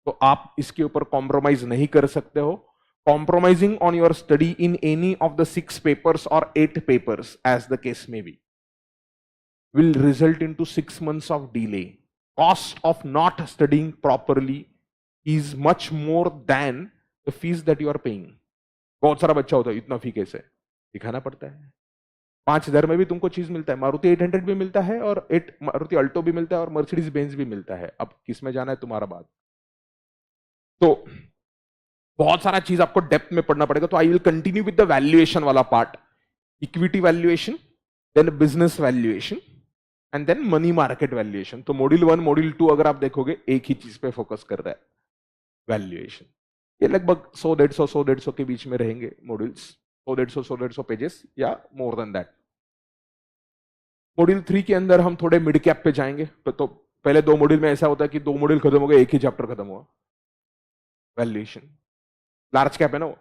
[SPEAKER 1] तो आप इसके ऊपर कॉम्प्रोमाइज नहीं कर सकते हो। Compromising on your study in any of the 6 papers और 8 पेपर्स एज द केस में B will result into 6 months of delay. Cost of not studying properly is much more than the fees that you are paying. बहुत सारा बच्चा होता है, इतना फी कैसे दिखाना पड़ता है। 5,000 में भी तुमको चीज मिलता है, मारुति 800 भी मिलता है, और मारुति अल्टो भी मिलता है, और मर्सिडीज बेंज भी मिलता है। अब किस में जाना है तुम्हारा बात। तो बहुत सारा चीज आपको डेप्थ में पढ़ना पड़ेगा। तो I will continue with the valuation वाला part, equity valuation, then business valuation, and then money market valuation. तो मॉड्यूल 1 मॉड्यूल 2 अगर आप देखोगे एक ही चीज पे फोकस कर रहा है, वैल्यूएशन। ये लगभग 100-150 के बीच में रहेंगे मॉड्यूल्स, 100-150 पेजेस या मोर देन दैट। मॉड्यूल 3 के अंदर हम थोड़े मिड कैप पे जाएंगे। तो पहले 2 मॉड्यूल में ऐसा होता है कि 2 मॉड्यूल खत्म हो गए, एक ही चैप्टर खत्म हुआ, वैल्यूएशन। लार्ज कैप है ना वो,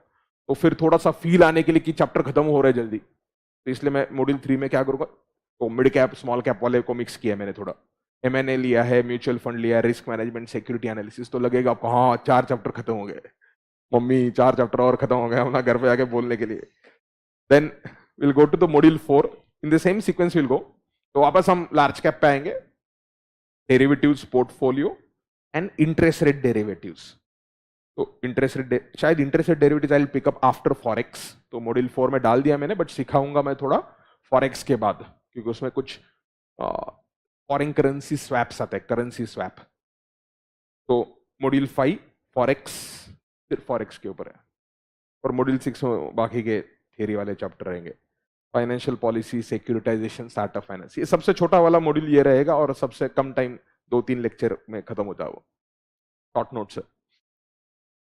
[SPEAKER 1] तो फिर थोड़ा सा फील आने के लिए कि चैप्टर खत्म हो रहा है जल्दी, तो इसलिए मैं मॉड्यूल 3 में क्या करूंगा, तो मिड कैप स्मॉल कैप वाले को मिक्स किया मैंने। थोड़ा एमएनए लिया है, म्यूचुअल फंड लिया, रिस्क मैनेजमेंट, सिक्योरिटी एनालिसिस। तो लगेगा आपको हाँ 4 चैप्टर खत्म हो गए, मम्मी 4 चैप्टर और खत्म हो गए अपना घर पे आके बोलने के लिए। Then will go to the module 4 in the same sequence will go. तो वापस हम लार्ज कैप पे आएंगे, derivatives portfolio and interest rate derivatives. तो इंटरेस्ट रेट, शायद interest rate derivatives I will pick up after forex. तो module 4 में डाल दिया मैंने, बट सिखाऊंगा मैं थोड़ा फॉरेक्स के बाद, क्योंकि उसमें कुछ फॉरेन करेंसी स्वैप्स आते हैं, करेंसी स्वैप। तो मॉड्यूल 5 फॉरेक्स, सिर्फ फॉरेक्स के ऊपर है, और मॉड्यूल 6 में बाकी के थियरी वाले चैप्टर रहेंगे, financial policy, securitization, startup finance. ये सबसे छोटा वाला मॉड्यूल ये रहेगा, और सबसे कम टाइम 2-3 लेक्चर में खत्म होता है वो, शॉर्ट नोट्स है।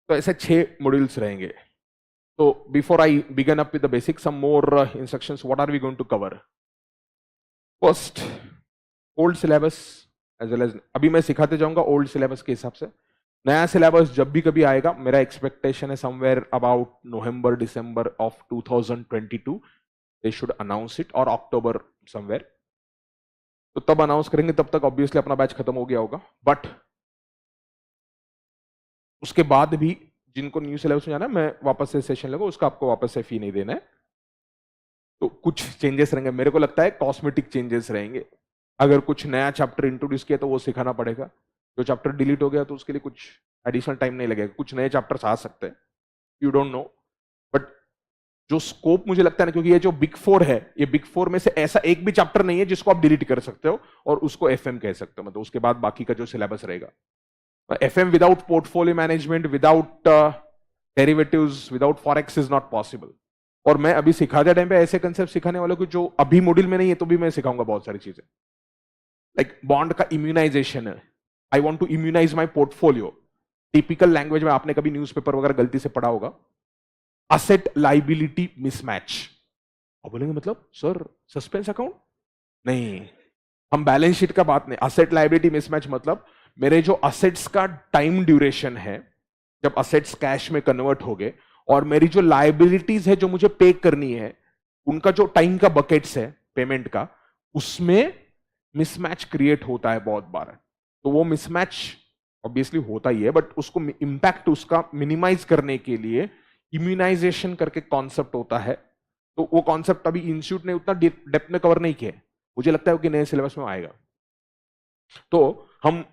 [SPEAKER 1] तो ऐसे 6 मॉड्यूल्स रहेंगे। तो before I begin up with the basic, some more instructions, what are we going to cover. First old syllabus as well as, अभी मैं सिखाते जाऊंगा ओल्ड सिलेबस के हिसाब से। नया सिलेबस जब भी कभी आएगा, मेरा एक्सपेक्टेशन है somewhere about November December of 2022 they should announce it, और अक्टूबर समवेयर। तो तब अनाउंस करेंगे, तब तक ऑब्वियसली अपना बैच खत्म हो गया होगा। बट उसके बाद भी जिनको न्यू सिलेबस में जाना है, मैं वापस से सेशन लूंगा, उसका आपको वापस से फी नहीं देना है। तो कुछ चेंजेस रहेंगे, मेरे को लगता है कॉस्मेटिक चेंजेस रहेंगे। अगर कुछ नया चैप्टर इंट्रोड्यूस किया तो वो सिखाना पड़ेगा, जो चैप्टर डिलीट हो गया तो उसके लिए कुछ एडिशनल टाइम नहीं लगेगा। कुछ नए चैप्टर्स आ सकते हैं, यू डोंट नो, बट जो स्कोप मुझे लगता है ना, क्योंकि ये जो बिग 4 है, ये बिग 4 में से ऐसा एक भी चैप्टर नहीं है जिसको आप डिलीट कर सकते हो और उसको एफएम कह सकते हो। मतलब उसके बाद बाकी का जो सिलेबस रहेगा, FM without portfolio management, without derivatives, without forex is not possible. और मैं अभी सिखाते टाइम पे ऐसे कंसेप्ट सिखाने वालों को जो अभी मॉड्यूल में नहीं है, तो भी मैं सिखाऊंगा बहुत सारी चीजें। लाइक बॉन्ड का इम्यूनाइजेशन है, I want to immunize my portfolio. Typical language में आपने कभी न्यूज़पेपर वगैरह गलती से पढ़ा होगा, असेट लाइबिलिटी मिसमैच। और बोलेंगे मतलब सर सस्पेंस अकाउंट नहीं, हम बैलेंस शीट का बात नहीं। असेट लाइबिलिटी मिसमैच मतलब मेरे जो असेट्स का टाइम ड्यूरेशन है, जब असेट्स कैश में कन्वर्ट हो गए, और मेरी जो लाइबिलिटीज है जो मुझे पे करनी है, उनका जो टाइम का बकेट्स है पेमेंट का, उसमें मिसमैच क्रिएट होता है बहुत बार। तो वो मिसमैच ऑब्वियसली होता ही है, बट उसको इंपैक्ट उसका मिनिमाइज करने के लिए इम्यूनाइजेशन करके कॉन्सेप्ट होता है। तो वो कॉन्सेप्ट अभी इंस्टीट्यूट ने उतना डेप्थ में कवर नहीं किया, मुझे लगता है कि नए सिलेबस में आएगा। तो हम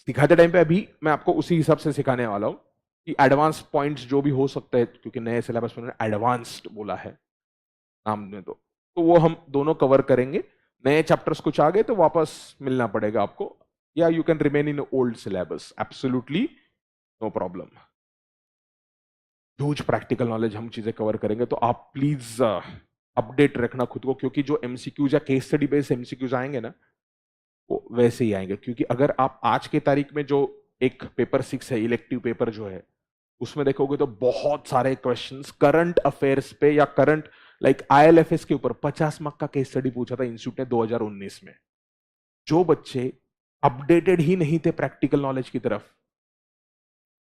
[SPEAKER 1] सिखाते टाइम पे अभी मैं आपको उसी हिसाब से सिखाने वाला हूं कि एडवांस पॉइंट्स जो भी हो सकते हैं, क्योंकि नए सिलेबस में एडवांस्ड बोला है नाम में, तो वो हम दोनों कवर करेंगे। नए चैप्टर्स कुछ आ गए तो वापस मिलना पड़ेगा आपको, या you can remain in old syllabus, absolutely no problem. Huge practical knowledge हम चीजें कवर करेंगे, तो आप प्लीज अपडेट रखना खुद को, क्योंकि जो एमसीक्यूज या केस स्टडी बेस्ड एमसीक्यूज आएंगे ना, वो वैसे ही आएंगे। क्योंकि अगर आप आज की तारीख में जो एक पेपर 6 है, इलेक्टिव पेपर जो है, उसमें देखोगे तो बहुत सारे क्वेश्चंस करंट अफेयर्स पे या करंट लाइक आईएलएफएस के ऊपर 50 मार्क का केस स्टडी पूछा था इंस्टीट्यूट ने 2019 में। जो बच्चे अपडेटेड ही नहीं थे प्रैक्टिकल नॉलेज की तरफ,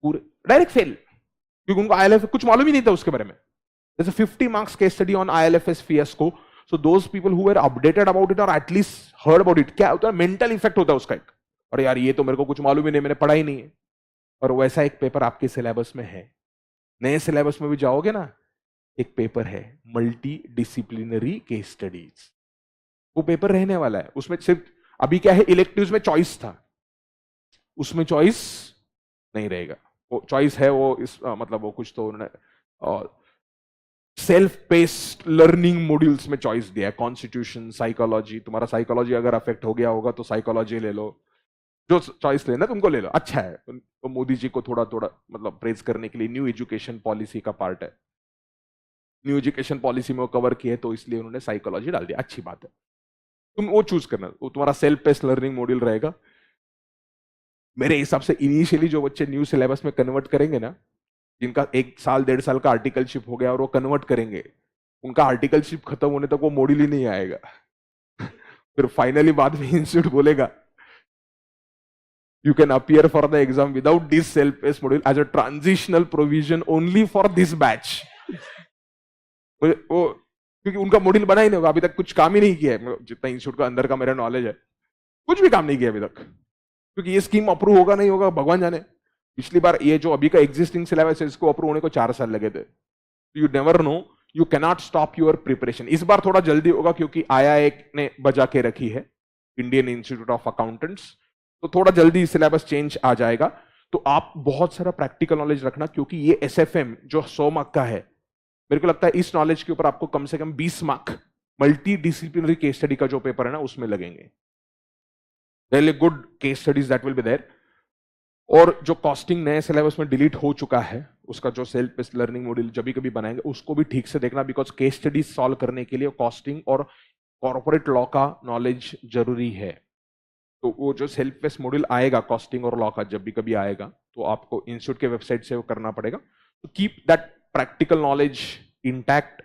[SPEAKER 1] पूरे डायरेक्ट फेल, क्योंकि उनको आईएलएफ कुछ मालूम ही नहीं था उसके बारे में। जैसे 50 marks case study on IL&FS fiasco, so those people who were updated about it और एटलीस्ट हर्ड अबाउट इट, क्या होता है मेंटल इफेक्ट होता है उसका एक, और यार ये तो मेरे को कुछ मालूम ही नहीं, मैंने पढ़ा ही नहीं है। और वैसा एक पेपर आपके सिलेबस में है, नए सिलेबस में भी जाओगे ना, एक पेपर है मल्टी डिसिप्लिनरी केस स्टडीज, वो पेपर रहने वाला है। उसमें सिर्फ अभी क्या है, इलेक्टिव्स में चॉइस था, उसमें चॉइस नहीं रहेगा। वो चॉइस है वो मतलब वो कुछ तो उन्होंने सेल्फ पेस्ड लर्निंग मॉड्यूल्स में चॉइस दिया है, कॉन्स्टिट्यूशन, साइकोलॉजी। तुम्हारा साइकोलॉजी अगर अफेक्ट हो गया होगा तो साइकोलॉजी ले लो, जो चॉइस लेना तुमको ले लो, अच्छा है। तो मोदी जी को थोड़ा थोड़ा मतलब प्रेज करने के लिए न्यू एजुकेशन पॉलिसी का पार्ट है, न्यू एजुकेशन पॉलिसी में वो कवर किए, तो इसलिए उन्होंने साइकोलॉजी डाल दिया, अच्छी बात है। तुम वो चूज करना, वो तुम्हारा सेल्फ पेस्ड लर्निंग मॉड्यूल रहेगा। मेरे हिसाब से इनिशियली जो बच्चे न्यू सिलेबस में कन्वर्ट करेंगे ना, जिनका 1 साल 1.5 साल का आर्टिकलशिप हो गया और वो कन्वर्ट करेंगे, उनका आर्टिकलशिप खत्म होने तक वो मॉड्यूल ही नहीं आएगा। फिर फाइनली बाद में इंस्टीट्यूट बोलेगा you can appear for the exam without this self-paced module as a transitional provision only for this batch। वो क्योंकि उनका मॉड्यूल बना ही नहीं होगा, अभी तक कुछ काम ही नहीं किया है, जितना इंस्टीट्यूट का अंदर का मेरा नॉलेज है, कुछ भी काम नहीं किया अभी तक, क्योंकि ये स्कीम अप्रूव होगा नहीं होगा भगवान जाने। पिछली बार ये जो अभी का एग्जिस्टिंग सिलेबस है, इसको अप्रूव होने को 4 साल लगे थे। You never know, you cannot stop your preparation. इस बार थोड़ा जल्दी होगा क्योंकि IIA ने बजा के रखी है, इंडियन इंस्टीट्यूट ऑफ अकाउंटेंट्स, तो थोड़ा जल्दी सिलेबस चेंज आ जाएगा। तो आप बहुत सारा प्रैक्टिकल नॉलेज रखना, क्योंकि ये SFM जो 100 मार्क का है, मेरे को लगता है इस नॉलेज के ऊपर आपको कम से कम 20 mark multi disciplinary case study का जो पेपर है ना उसमें लगेंगे। Really good case studies that will be there. और जो कॉस्टिंग नए सिलेबस में डिलीट हो चुका है, उसका जो सेल्फ बेस्ड लर्निंग मॉड्यूल जब भी कभी बनाएंगे उसको भी ठीक से देखना, बिकॉज केस स्टडीज सॉल्व करने के लिए कॉस्टिंग और कॉर्पोरेट लॉ का नॉलेज जरूरी है। तो वो जो सेल्फ बेस्ड मॉड्यूल आएगा कॉस्टिंग और लॉ का जब भी कभी आएगा, तो आपको इंस्टीट्यूट के वेबसाइट से वो करना पड़ेगा। तो keep that practical knowledge intact.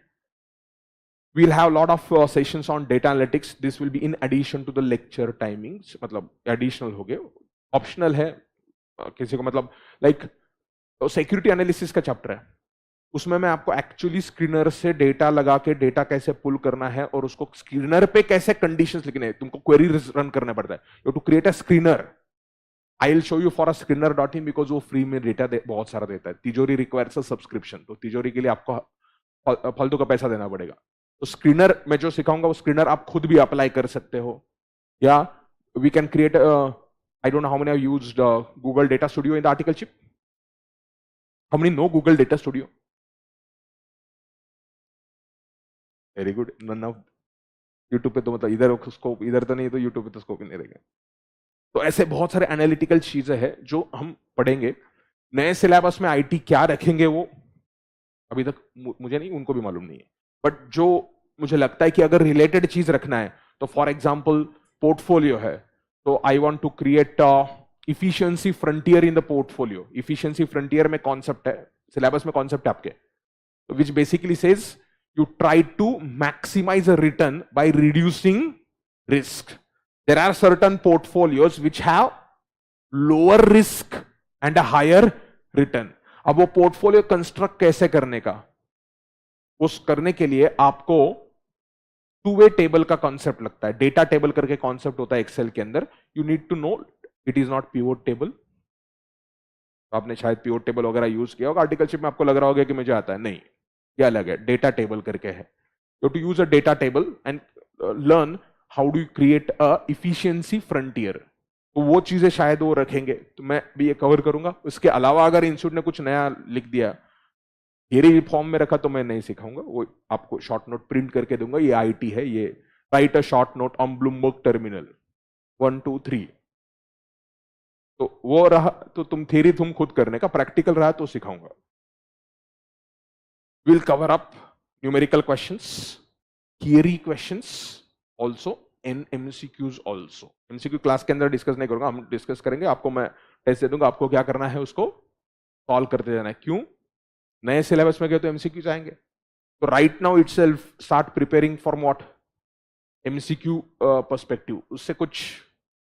[SPEAKER 1] We'll have a lot of sessions on data analytics. This will be in addition to the lecture timings, मतलब additional हो गए, optional है किसी को, मतलब लाइक सिक्योरिटी एनालिसिस का चैप्टर है, उसमें मैं आपको एक्चुअली स्क्रीनर से डेटा लगा के डेटा कैसे पुल करना है और उसको स्क्रीनर पे कैसे कंडीशंस लिखने हैं, तुमको क्वेरी रन करना पड़ता है, you to create a screener. I will show you for a screener.in, because वो फ्री में डेटा बहुत सारा देता है। तिजोरी रिक्वायर्स अ सब्सक्रिप्शन, तो तिजोरी के लिए आपको फालतू का पैसा देना पड़ेगा। तो स्क्रीनर में जो सिखाऊंगा वो स्क्रीनर आप खुद भी अप्लाई कर सकते हो, या we can create, I don't know how many have used Google Data Studio in the articleship. How many no Google Data Studio? Very good, none of. YouTube पे तो मतलब इधर स्कोप, इधर तो नहीं, तो यूट्यूब पे तो स्कोप ही नहीं रहेगा। तो ऐसे बहुत सारे एनालिटिकल चीजें हैं जो हम पढ़ेंगे। नए सिलेबस में आईटी क्या रखेंगे वो अभी तक मुझे नहीं, उनको भी मालूम नहीं है, बट जो मुझे लगता है कि अगर रिलेटेड चीज रखना है, तो फॉर एग्जाम्पल पोर्टफोलियो है, तो I want to create efficiency frontier in the portfolio. Efficiency frontier में कॉन्सेप्ट है, सिलेबस में कॉन्सेप्ट है आपके, which basically says you try to maximize a return by reducing risk. There are certain portfolios which have lower risk and a higher return. अब वो portfolio construct कैसे करने का, उस करने के लिए आपको टू वे टेबल का कॉन्सेप्ट लगता है, डेटा टेबल करके कॉन्सेप्ट होता है एक्सेल के अंदर। You need to know it is not pivot table. आपने शायद पिवोट टेबल वगैरह यूज किया होगा आर्टिकलशिप में, आपको लग रहा होगा कि मुझे आता है, नहीं, ये अलग है, डेटा टेबल करके है। You to use a data table and learn how do you create a efficiency frontier. तो वो चीजें शायद वो रखेंगे, तो मैं भी ये कवर करूंगा। उसके अलावा अगर इंस्टीट्यूट ने कुछ नया लिख दिया, थियरी फॉर्म में रखा, तो मैं नहीं सिखाऊंगा, वो आपको शॉर्ट नोट प्रिंट करके दूंगा, ये आईटी है, ये right a short note on Bloomberg terminal 1 2 3। तो वो रहा, तो तुम थियरी तुम खुद करने का, प्रैक्टिकल रहा तो सिखाऊंगा। Will cover up numerical questions, theory questions also, an MCQs also. MCQ class के अंदर डिस्कस नहीं करूंगा, हम डिस्कस करेंगे, आपको मैं टेस्ट दे दूंगा, आपको क्या करना है उसको सॉल्व करते जाना है। क्यों? नए सिलेबस में गए तो एमसीक्यूज आएंगे, तो right now itself start preparing for what, MCQ perspective, उससे कुछ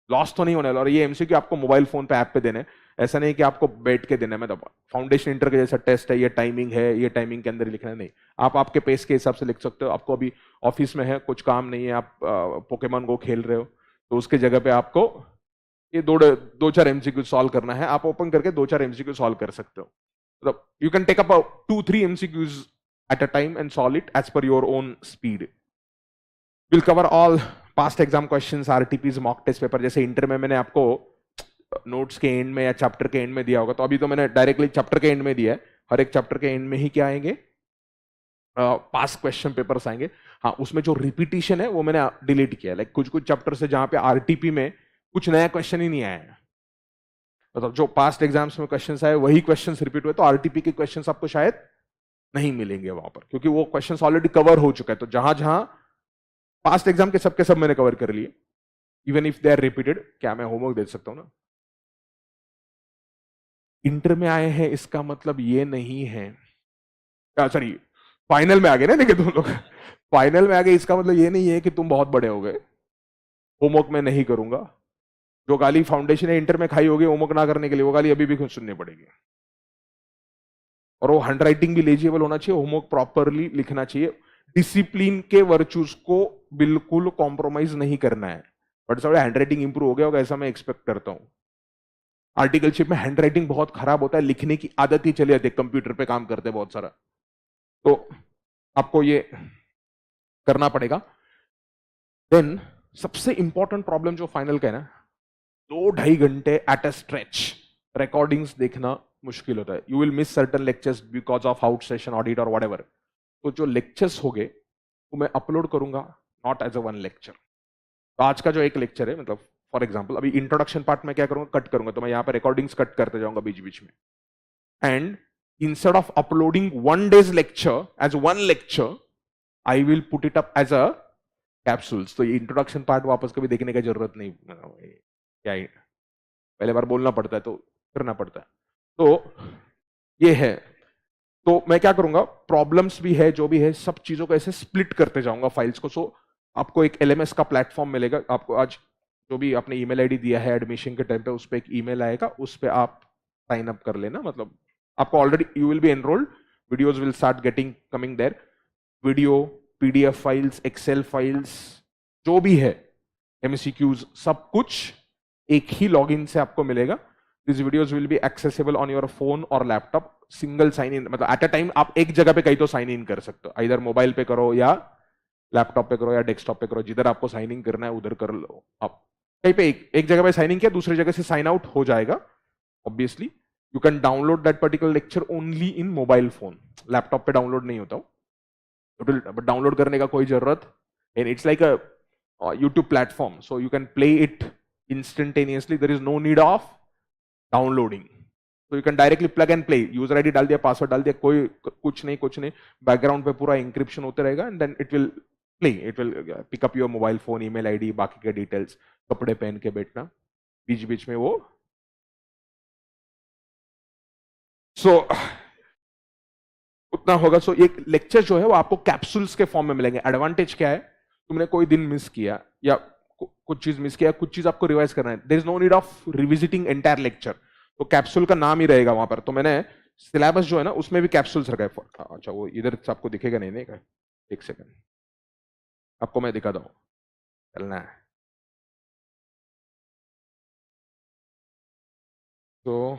[SPEAKER 1] लॉस तो नहीं होने वाला। और ये एमसीक्यू आपको मोबाइल फोन पे ऐप पे देने, ऐसा नहीं कि आपको बैठ के देना है, मतलब फाउंडेशन इंटर के जैसा टेस्ट है, ये टाइमिंग है, ये टाइमिंग के अंदर लिखना है, नहीं, आप आपके पेस के हिसाब से लिख सकते हो। आपको अभी ऑफिस में है, कुछ काम नहीं है, आप पोकेमॉन गो खेल रहे हो, तो उसके जगह पे आपको ये दो चार एमसीक्यू सॉल्व करना है, आप ओपन करके 2 4 एमसीक्यू सॉल्व कर सकते हो। मतलब you can take up 2 3 MCQs at a time and solve it as per your own speed. Will cover all past exam questions, RTPs, mock test paper. जैसे inter में मैंने आपको नोट्स के एंड में या चैप्टर के एंड में दिया होगा, तो अभी तो मैंने डायरेक्टली चैप्टर के एंड में दिया है। हर एक चैप्टर के एंड में ही क्या आएंगे, पास क्वेश्चन पेपर्स आएंगे। हाँ, उसमें जो रिपीटिशन है वो मैंने डिलीट किया, लाइक कुछ कुछ चैप्टर से जहां पे आरटीपी में कुछ नया क्वेश्चन ही नहीं आया है, मतलब जो पास्ट एग्जाम्स में क्वेश्चंस आए वही क्वेश्चंस रिपीट हुए, तो आरटीपी के क्वेश्चंस आपको शायद नहीं मिलेंगे वहां पर, क्योंकि वो क्वेश्चंस ऑलरेडी कवर हो चुका है। तो जहां जहां पास्ट एग्जाम के सब मैंने कवर कर लिए, even if they are repeated. क्या मैं होमवर्क दे सकता हूं ना? इंटर में आए हैं इसका मतलब ये नहीं है, सॉरी, फाइनल में आ गए ना, देखिए तुम लोग फाइनल में आ गए, इसका मतलब ये नहीं है कि तुम बहुत बड़े हो गए। होमवर्क मैं नहीं करूंगा, जो गाली फाउंडेशन है इंटर में खाई होगी होमवर्क ना करने के लिए, वो गाली अभी भी खुद सुननी पड़ेगी। और वो हैंड राइटिंग भी लेजिबल होना चाहिए, होमवर्क प्रॉपरली लिखना चाहिए, डिसिप्लिन के वर्चूज को बिल्कुल कॉम्प्रोमाइज नहीं करना है। बट सब हैंड राइटिंग इंप्रूव हो गया होगा ऐसा मैं एक्सपेक्ट करता हूं। आर्टिकलशिप में हैंड राइटिंग बहुत खराब होता है, लिखने की आदत ही चली जाती है, कंप्यूटर पे काम करते हैं बहुत सारा, तो आपको ये करना पड़ेगा। देन सबसे इंपॉर्टेंट प्रॉब्लम जो फाइनल का है ना, 2 2.5 घंटे एट अ स्ट्रेच रिकॉर्डिंग्स देखना मुश्किल होता है। You will miss certain lectures because of out session audit और व्हाटएवर। तो जो लेक्चर्स हो गए वो मैं अपलोड करूंगा, not as a one lecture. तो आज का जो एक लेक्चर है, मतलब फॉर एग्जाम्पल अभी इंट्रोडक्शन पार्ट में क्या करूंगा, कट करूंगा, तो मैं यहाँ पर रिकॉर्डिंग्स कट करते जाऊंगा बीच बीच में। And instead of uploading 1 days lecture as one lecture, I will put it up as a capsules. तो ये इंट्रोडक्शन पार्ट वापस कभी देखने की जरूरत नहीं, क्या ही, पहले बार बोलना पड़ता है तो करना पड़ता है। तो ये है, तो मैं क्या करूंगा, प्रॉब्लम्स भी है जो भी है, सब चीजों को ऐसे स्प्लिट करते जाऊंगा फाइल्स को। सो आपको एक एलएमएस का प्लेटफॉर्म मिलेगा, आपको आज जो भी आपने ईमेल आईडी दिया है एडमिशन के टाइम पे, उस पर एक ईमेल आएगा, उस पर आप साइन अप कर लेना, मतलब आपको already you will be enrolled, videos will start getting coming there, video, PDF files, Excel files, जो भी है, एमसीक्यूज, सब कुछ एक ही लॉगिन से आपको मिलेगा। This videos will be accessible on your phone और लैपटॉप, सिंगल साइन इन, मतलब एट अ टाइम आप एक जगह पे कहीं तो साइन इन कर सकते हो, इधर मोबाइल पे करो या लैपटॉप पे करो या डेस्कटॉप पे करो, जिधर आपको साइन इन करना है उधर कर लो आप। कहीं पे एक जगह पे साइन इन किया, दूसरी जगह से साइन आउट हो जाएगा। Obviously you can download that particular lecture only in mobile phone, laptop पे डाउनलोड नहीं होता, डाउनलोड करने का कोई जरूरत, and it's like a YouTube platform, so you can play it instantaneously. There is no need of downloading, so you can directly plug and play. User ID डाल दिया, password डाल दिया, कोई कुछ नहीं, बैकग्राउंड पे पूरा इंक्रिप्शन होते रहेगा, and then it will play, it will pick up your mobile phone, email ID, बाकी के डिटेल्स, कपड़े पहन के बैठना, बीच बीच में वो। सो उतना होगा। सो एक लेक्चर जो है वो आपको कैप्सूल्स के फॉर्म में मिलेंगे। एडवांटेज क्या है, तुमने कोई दिन मिस किया या कुछ चीज मिस किया, कुछ चीज आपको रिवाइज करना है, there is no need of revisiting entire lecture, तो कैप्सूल का नाम ही रहेगा वहां पर। तो मैंने सिलेबस जो है ना उसमें भी कैप्सूल्स रखा है। अच्छा, वो इधर से आपको दिखेगा नहीं, नहीं का, एक सेकंड आपको मैं दिखाता हूँ, चलना है तो,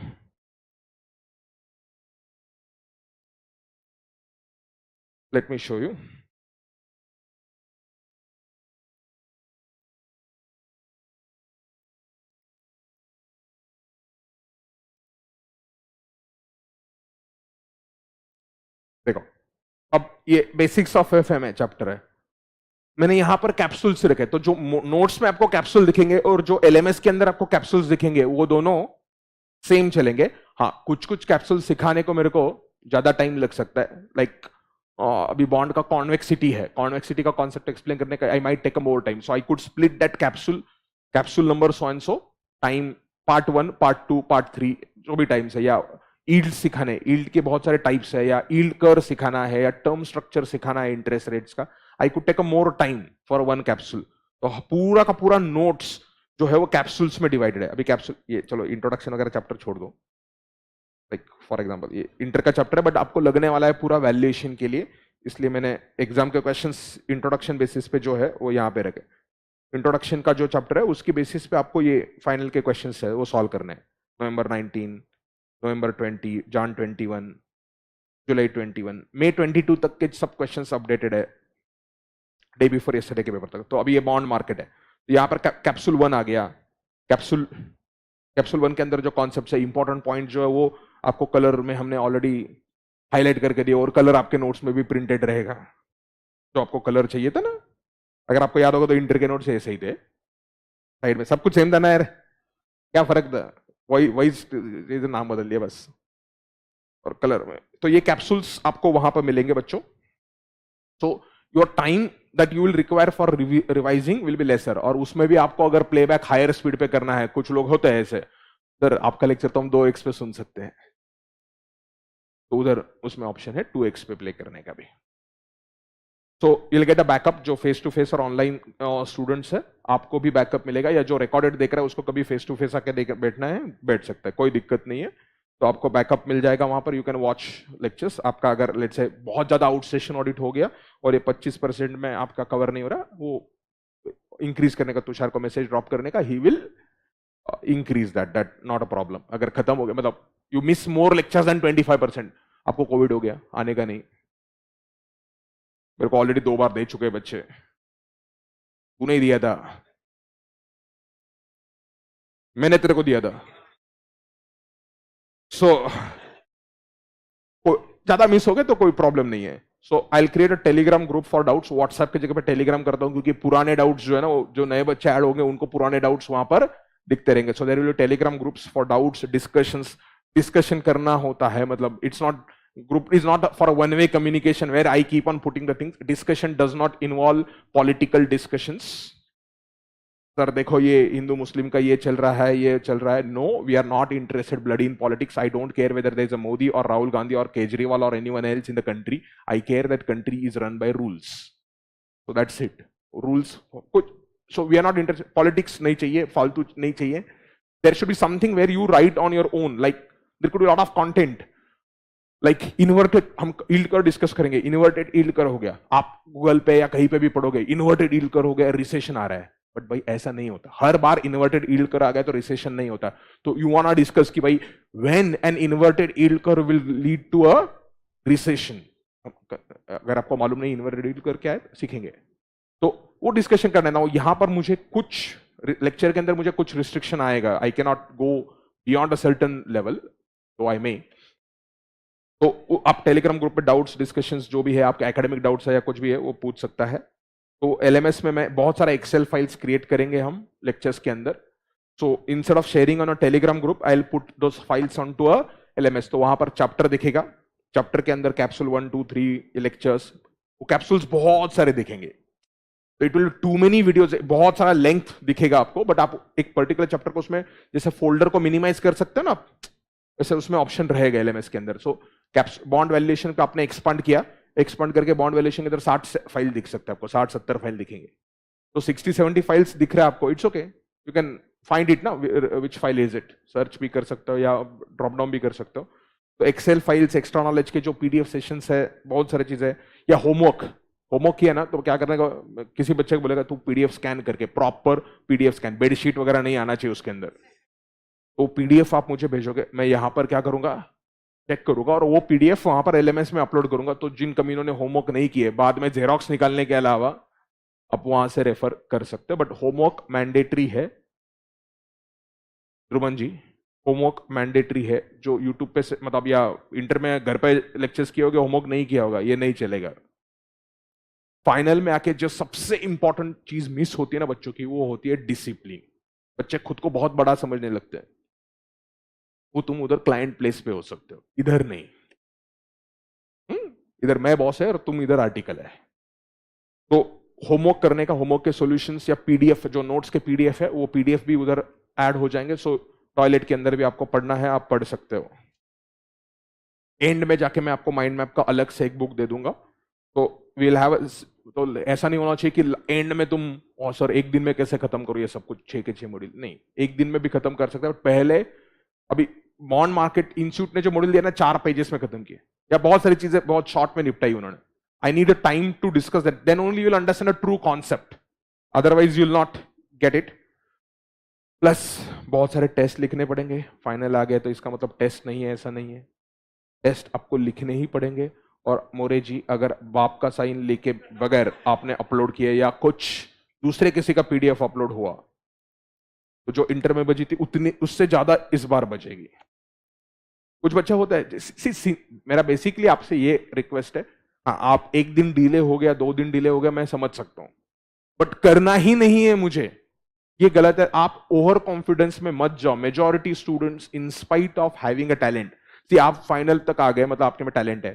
[SPEAKER 1] लेट मी शो यू। देखो, अब ये बेसिक्स ऑफ एफएम है चैप्टर है, मैंने यहां पर कैप्सूल्स रखे, तो जो नोट्स में आपको कैप्सूल दिखेंगे और जो एलएमएस के अंदर आपको कैप्सूल्स दिखेंगे वो दोनों सेम चलेंगे। हाँ, कुछ कुछ कैप्सूल सिखाने को मेरे को ज्यादा टाइम लग सकता है, लाइक अभी बॉन्ड का कॉन्वेक्सिटी है, कॉन्वेक्सिटी का कॉन्सेप्ट एक्सप्लेन करने का I might take a more time, so I could split that capsule number so and so time, part 1 part 2 part 3 जो भी टाइम्स है, या ईल्ड सिखाने, ईल्ड के बहुत सारे टाइप्स है, या ईल्ड कर सिखाना है, या टर्म स्ट्रक्चर सिखाना है इंटरेस्ट रेट्स का, I could take a more time for one capsule. तो पूरा का पूरा नोट्स जो है वो कैप्सूल्स में डिवाइडेड है। अभी कैप्सूल, ये चलो इंट्रोडक्शन वगैरह चैप्टर छोड़ दो, लाइक फॉर एग्जांपल ये इंटर का चैप्टर है, बट आपको लगने वाला है पूरा वैल्यूएशन के लिए, इसलिए मैंने एग्जाम के क्वेश्चंस इंट्रोडक्शन बेसिस पे जो है वो यहाँ पे रखे। इंट्रोडक्शन का जो चैप्टर है उसकी बेसिस पे आपको ये फाइनल के क्वेश्चंस है वो सॉल्व करने हैं। नवंबर 19, नवंबर 20, जान 21, जुलाई 21, मई 22 तक के सब क्वेश्चंस अपडेटेड है, डे बिफोर यस्टरडे के पेपर तक। तो अभी ये बॉन्ड मार्केट है, तो यहाँ पर कैप्सूल 1 आ गया। कैप्सूल 1 के अंदर जो कॉन्सेप्ट है, इंपॉर्टेंट पॉइंट जो है वो आपको कलर में हमने ऑलरेडी हाईलाइट करके दिया, और कलर आपके नोट्स में भी प्रिंटेड रहेगा, जो आपको कलर चाहिए था ना, अगर आपको याद होगा तो इंटर के नोट्स ऐसे ही थे, साइड में सब कुछ सेम था ना यार, क्या फर्क था, वही वही नाम बदल दिया बस, और कलर में। तो ये कैप्सूल्स आपको वहां पर मिलेंगे बच्चों। So your time that you will require for revising will be lesser, और उसमें भी आपको अगर प्लेबैक हायर स्पीड पे करना है, कुछ लोग होते हैं ऐसे, सर आपका लेक्चर तो हम 2x पे सुन सकते हैं, तो उधर उसमें ऑप्शन है 2x पे प्ले करने का भी। So you will get a backup, जो फेस टू फेस और ऑनलाइन स्टूडेंट्स है आपको भी बैकअप मिलेगा, या जो रिकॉर्डेड देख रहा है उसको कभी फेस टू फेस आके बैठना है बैठ सकता है, कोई दिक्कत नहीं है, तो आपको बैकअप मिल जाएगा वहां पर। You can watch lectures. आपका अगर लेट्स से बहुत ज्यादा आउट सेशन ऑडिट हो गया और ये 25% में आपका कवर नहीं हो रहा, वो इंक्रीज करने का, तुषार को मैसेज ड्रॉप करने का, he will increase that not a problem. अगर खत्म हो गया, मतलब you miss more lectures then 25%, आपको कोविड हो गया, आने का नहीं, मेरे को ऑलरेडी 2 बार दे चुके बच्चे, तूने ही दिया था, मैंने तेरे को दिया था। सो ज्यादा मिस हो गए तो कोई प्रॉब्लम नहीं है। So I will create a Telegram group for doubts, WhatsApp की जगह पे टेलीग्राम करता हूं, क्योंकि पुराने डाउट्स जो है ना, जो नए बच्चे ऐड होंगे उनको पुराने डाउट्स वहां पर दिखते रहेंगे। So there will be Telegram groups for doubts, discussion करना होता है, मतलब it's not, group is not for a one way communication where I keep on putting the things. Discussion does not involve political discussions. Sir देखो ये हिंदू मुस्लिम का ये चल रहा है, ये चल रहा है, no, we are not interested bloody in politics. I don't care whether there is a Modi or Rahul Gandhi or Kejriwal or anyone else in the country, I care that country is run by rules, so that's it. Rules कुछ, so we are not interested, politics नहीं चाहिए, फालतू नहीं चाहिए। There should be something where you write on your own, like there could be lot of content, like inverted, हम yield curve discuss करेंगे, inverted yield curve हो गया, आप गूगल पे या कहीं पे भी पढ़ोगे इन्वर्टेड यील्ड कर्व हो गया, रिसेशन आ रहा है, बट भाई ऐसा नहीं होता, हर बार इन्वर्टेड यील्ड कर्व आ गया तो रिसेशन नहीं होता। तो यू वांट टू डिस्कस कि भाई when an inverted yield curve will lead to a recession, अगर आपको मालूम नहीं इन्वर्टेड यील्ड कर्व क्या है, सीखेंगे, तो वो डिस्कशन करना है ना। यहां पर मुझे कुछ लेक्चर के अंदर मुझे कुछ रिस्ट्रिक्शन आएगा, I can not go beyond a certain level, तो आई मे, तो आप टेलीग्राम ग्रुप पे डाउट्स, डिस्कशंस जो भी है, आपके एकेडमिक डाउट्स है या कुछ भी है वो पूछ सकता है। तो एलएमएस में मैं बहुत सारा एक्सेल फाइल्स क्रिएट करेंगे हम लेक्चर्स के अंदर। So instead of sharing on a Telegram group, I will put those files on to a LMS. तो वहां पर चैप्टर दिखेगा, चैप्टर के अंदर कैप्सूल 1 2 3 लेक्चर्स, वो कैप्सूल्स बहुत सारे दिखेंगे, तो it will to many videos, बहुत सारा लेंथ दिखेगा आपको, बट आप एक पर्टिकुलर चैप्टर को उसमें जैसे फोल्डर को मिनिमाइज कर सकते हो ना, वैसे उसमें ऑप्शन रहेगा एलएमएस के अंदर। सो बॉन्ड वैल्यूएशन को आपने एक्सपांड किया, एक्सपांड करके बॉन्ड वैल्यूएशन के अंदर 60 फाइल दिख सकते हैं आपको, 60-70 फाइल दिखेंगे, तो 60-70 फाइल्स दिख रहा है आपको, it's okay, you can find it ना, विच फाइल इज इट, सर्च भी कर सकते हो या ड्रॉप डाउन भी कर सकते हो। तो एक्सेल फाइल्स, एक्स्ट्रा नॉलेज के जो पीडीएफ सेशंस है, बहुत सारी चीजें, या होमवर्क किया ना, तो क्या करने का, किसी बच्चे को बोलेगा तू पीडीएफ स्कैन करके, प्रॉपर पीडीएफ स्कैन, बेडशीट वगैरह नहीं आना चाहिए उसके अंदर, तो पीडीएफ आप मुझे भेजोगे, मैं यहां पर क्या करूंगा, चेक करूंगा, और वो पीडीएफ वहां पर एलएमएस में अपलोड करूंगा। तो जिन कमीनों ने होमवर्क नहीं किए, बाद में जेरोक्स निकालने के अलावा आप वहां से रेफर कर सकते हो, बट होमवर्क मैंडेटरी है ध्रुवन जी, होमवर्क मैंडेटरी है, जो यूट्यूब पे से मतलब या इंटर में घर पे लेक्चर्स किए होगे, होमवर्क नहीं किया होगा, ये नहीं चलेगा। फाइनल में आके जो सबसे इंपॉर्टेंट चीज मिस होती है ना बच्चों की, वो होती है डिसिप्लिन। बच्चे खुद को बहुत बड़ा समझने लगते हैं। वो तुम उधर क्लाइंट प्लेस पे हो सकते हो, इधर नहीं। इधर मैं बॉस है और तुम इधर आर्टिकल है। तो होमवर्क करने का, होमवर्क के सॉल्यूशंस या पीडीएफ, जो नोट्स के पीडीएफ है, वो पीडीएफ भी उधर ऐड हो जाएंगे। सो टॉयलेट के अंदर भी आपको पढ़ना है, आप पढ़ सकते हो। एंड में जाके मैं आपको माइंड मैप का अलग से एक बुक दे दूंगा। तो वील हैव, तो ऐसा नहीं होना चाहिए कि एंड में तुम सर एक दिन में कैसे खत्म करो ये सब कुछ 6 के 6 मॉड्यूल। नहीं, एक दिन में भी खत्म कर सकते हैं। पहले अभी बॉन्ड मार्केट इंस्टीट्यूट ने जो मॉड्यूल दिया ना, 4 पेजेस में खत्म किए, या बहुत सारी चीजें बहुत शॉर्ट में निपटाई उन्होंने। I need a time to discuss that, then only you will understand a true concept, otherwise you will not get it. Plus बहुत सारे टेस्ट लिखने पड़ेंगे। फाइनल आ गया तो इसका मतलब टेस्ट नहीं है, ऐसा नहीं है, टेस्ट आपको लिखने ही पड़ेंगे। और मोरे जी, अगर बाप का साइन लेके बगैर आपने अपलोड किया या कुछ दूसरे किसी का पीडीएफ अपलोड हुआ, तो जो इंटर में बजी थी उतनी, उससे ज्यादा इस बार बजेगी। कुछ बच्चा होता है, मेरा बेसिकली आपसे ये रिक्वेस्ट है, हाँ आप एक दिन डिले हो गया, 2 दिन डिले हो गया, मैं समझ सकता हूं, बट करना ही नहीं है मुझे, ये गलत है। आप ओवर कॉन्फिडेंस में मत जाओ। Majority students in spite of having a talent, see आप फाइनल तक आ गए, मतलब आपके में टैलेंट है,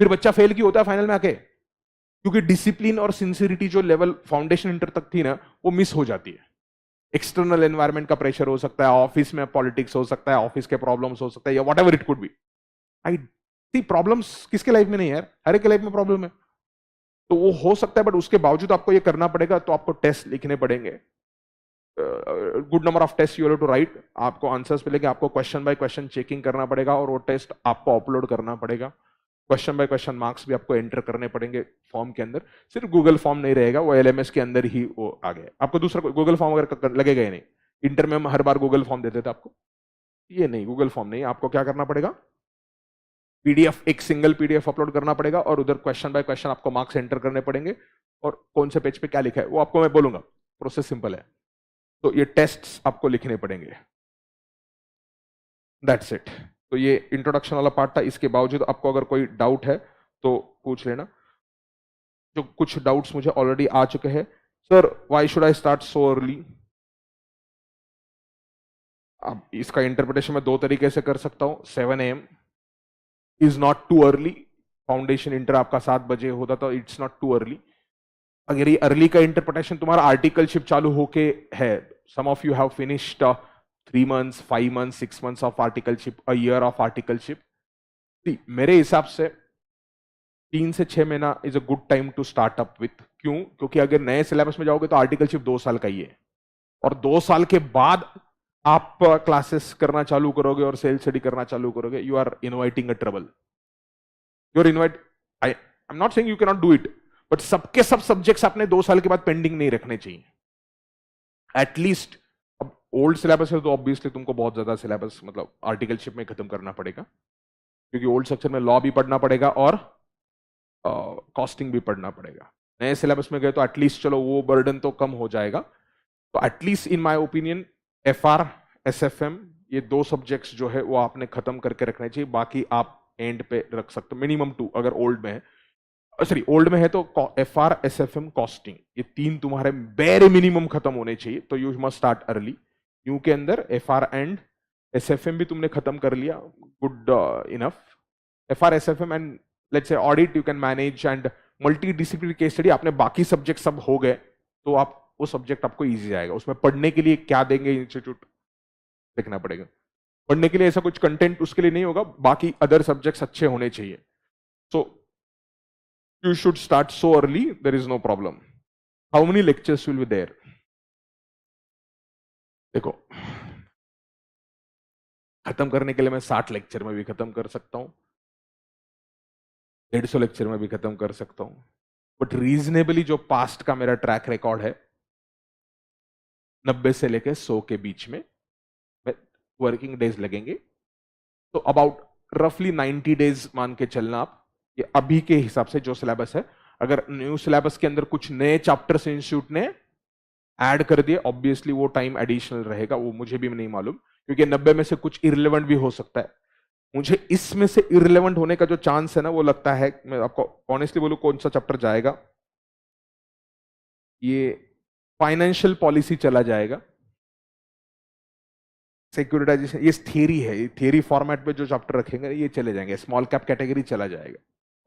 [SPEAKER 1] फिर बच्चा फेल क्यों होता है फाइनल में आके? क्योंकि डिसिप्लिन और सिंसियरिटी जो लेवल फाउंडेशन इंटर तक थी ना, वो मिस हो जाती है। एक्सटर्नल एनवायरमेंट का प्रेशर हो सकता है, ऑफिस में पॉलिटिक्स हो सकता है, ऑफिस के प्रॉब्लम्स हो सकता है, या whatever it could be. I see problems किसके लाइफ में नहीं है यार, हर एक के लाइफ में प्रॉब्लम है। तो वो हो सकता है, बट उसके बावजूद आपको ये करना पड़ेगा। तो आपको टेस्ट लिखने पड़ेंगे, good number of test you have to write. आपको आंसर्स मिलेंगे, आपको क्वेश्चन बाय क्वेश्चन चेकिंग करना पड़ेगा, और वो टेस्ट आपको अपलोड करना पड़ेगा। क्वेश्चन बाय क्वेश्चन मार्क्स भी आपको एंटर करने पड़ेंगे फॉर्म के अंदर। सिर्फ गूगल फॉर्म नहीं रहेगा, वो एलएमएस के अंदर ही वो आ गया। आपको दूसरा गूगल फॉर्म अगर लगेगा ही नहीं। इंटर में हम हर बार गूगल फॉर्म देते थे आपको, ये नहीं, गूगल फॉर्म नहीं। आपको क्या करना पड़ेगा, पीडीएफ, एक सिंगल पीडीएफ अपलोड करना पड़ेगा, और उधर क्वेश्चन बाय क्वेश्चन आपको मार्क्स एंटर करने पड़ेंगे, और कौन से पेज पे क्या लिखा है वो आपको मैं बोलूंगा। प्रोसेस सिंपल है। तो ये टेस्ट्स आपको लिखने पड़ेंगे, दैट्स इट। तो ये इंट्रोडक्शन वाला पार्ट था। इसके बावजूद आपको अगर कोई डाउट है तो पूछ लेना। जो कुछ डाउट्स मुझे ऑलरेडी आ चुके हैं, sir why should I start so early. अब इसका इंटरप्रिटेशन मैं 2 तरीके से कर सकता हूं। 7 AM is not too early. Foundation inter आपका 7 बजे होता था, इट्स नॉट टू अर्ली। अगर ये अर्ली का इंटरप्रिटेशन तुम्हारा आर्टिकलशिप चालू होके है, some of you have finished 3 months, 5 months, 6 months of articleship, a year of articleship. मेरे हिसाब से 3 से 6 महीना is a good time to start up with. क्यों? क्योंकि अगर नए सिलेबस में जाओगे तो आर्टिकलशिप 2 साल का ही है, और 2 साल के बाद आप क्लासेस करना चालू करोगे और सेल्स स्टडी करना चालू करोगे, you are inviting a trouble. You are invite, I am not saying you can not do it, but सबके सब सब्जेक्ट्स आपने 2 साल के बाद पेंडिंग नहीं रखने चाहिए एटलीस्ट। अब ओल्ड सिलेबस है तो ऑब्वियसली तुमको बहुत ज्यादा सिलेबस मतलब आर्टिकलशिप में खत्म करना पड़ेगा, क्योंकि ओल्ड सेक्शन में लॉ भी पढ़ना पड़ेगा और कॉस्टिंग भी पढ़ना पड़ेगा। नए सिलेबस में गए तो एटलीस्ट चलो वो बर्डन तो कम हो जाएगा। तो at least in my opinion FR, SFM, ये 2 सब्जेक्ट्स जो है वो आपने खत्म करके रखने चाहिए। बाकी आप एंड पे रख सकते हो, मिनिमम 2 अगर ओल्ड में है। सॉरी, ओल्ड में है तो एफआर, एसएफएम, कॉस्टिंग, ये 3 तुम्हारे बेरे मिनिमम खत्म होने चाहिए। तो you must start early. You के अंदर एफआर एंड एसएफएम भी तुमने खत्म कर लिया, good enough. FR, SFM and let's say audit you can manage, and multi disciplinary case study आपने बाकी सब्जेक्ट सब हो गए, तो आप वो सब्जेक्ट आपको इजी जाएगा। उसमें पढ़ने के लिए क्या देंगे इंस्टीट्यूट देखना पड़ेगा। पढ़ने के लिए ऐसा कुछ कंटेंट उसके लिए नहीं होगा, बाकी अदर सब्जेक्ट्स अच्छे होने चाहिए। सो you should start so early, there is no problem. How many lectures will be there? देखो, खत्म करने के लिए मैं 60 लेक्चर में भी खत्म कर सकता हूं, 150 लेक्चर में भी खत्म कर सकता हूं, बट रीजनेबली जो पास्ट का मेरा ट्रैक रिकॉर्ड है, 90 से लेकर 100 के बीच में वर्किंग डेज लगेंगे। तो अबाउट रफली 90 डेज मान के चलना आप, ये अभी के हिसाब से जो सिलेबस है। अगर न्यू सिलेबस के अंदर कुछ नए चैप्टर्स इंस्टीट्यूट ने ऐड कर दिए, ऑब्वियसली वो टाइम एडिशनल रहेगा, वो मुझे भी नहीं मालूम, क्योंकि 90 में से कुछ इररिलेवेंट भी हो सकता है। मुझे इसमें से इररिलेवेंट होने का जो चांस है ना, वो लगता है, मैं आपको ऑनेस्टली बोलूं, कौन सा चैप्टर जाएगा, ये फाइनेंशियल पॉलिसी चला जाएगा, सिक्योरिटाइजेशन, ये थियरी है, ये थियरी फॉर्मेट पे जो चैप्टर रखेंगे ये चले जाएंगे, स्मॉल कैप कैटेगरी चला जाएगा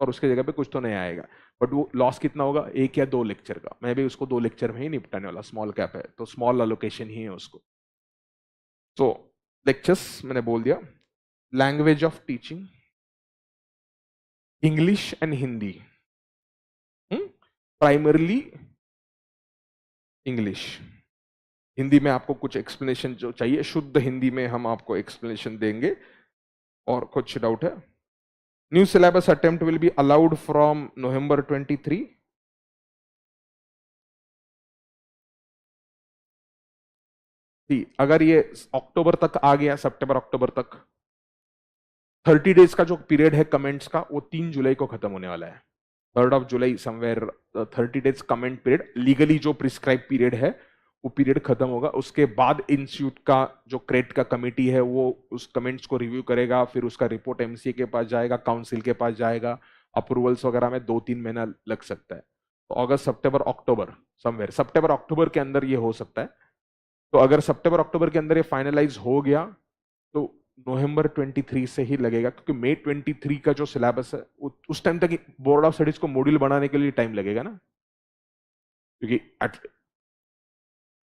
[SPEAKER 1] और उसके जगह पे कुछ तो नया आएगा। बट वो लॉस कितना होगा, 1 या 2 लेक्चर का, मैं भी उसको 2 लेक्चर में ही निपटाने वाला, स्मॉल कैप है तो स्मॉल अलोकेशन ही है उसको। तो लेक्चर्स मैंने बोल दिया, language of teaching, English and Hindi, primarily English, Hindi में आपको कुछ एक्सप्लेनेशन जो चाहिए शुद्ध हिंदी में हम आपको एक्सप्लेनेशन देंगे। और कुछ डाउट है? New syllabus attempt will be allowed from November 23। अगर ये अक्टूबर तक आ गया, सितंबर अक्टूबर तक, 30 डेज का जो पीरियड है कमेंट्स का, वो 3 जुलाई को खत्म होने वाला है। 3rd of July somewhere 30 days comment period, legally जो प्रिस्क्राइब पीरियड है वो पीरियड खत्म होगा। उसके बाद इंस्टीट्यूट का जो क्रेट का कमेटी है वो उस कमेंट्स को रिव्यू करेगा, फिर उसका रिपोर्ट एमसी के पास जाएगा, काउंसिल के पास जाएगा, अप्रूवल्स वगैरह में 2-3 महीना लग सकता है। तो अगस्त सितंबर अक्टूबर समवेयर, सितंबर अक्टूबर के अंदर ये हो सकता है। तो अगर सितंबर अक्टूबर के अंदर ये फाइनलाइज हो गया तो नवंबर 23 से ही लगेगा, क्योंकि मई 23 का जो सिलेबस है उस टाइम तक बोर्ड ऑफ स्टडीज को मॉड्यूल बनाने के लिए टाइम लगेगा ना, क्योंकि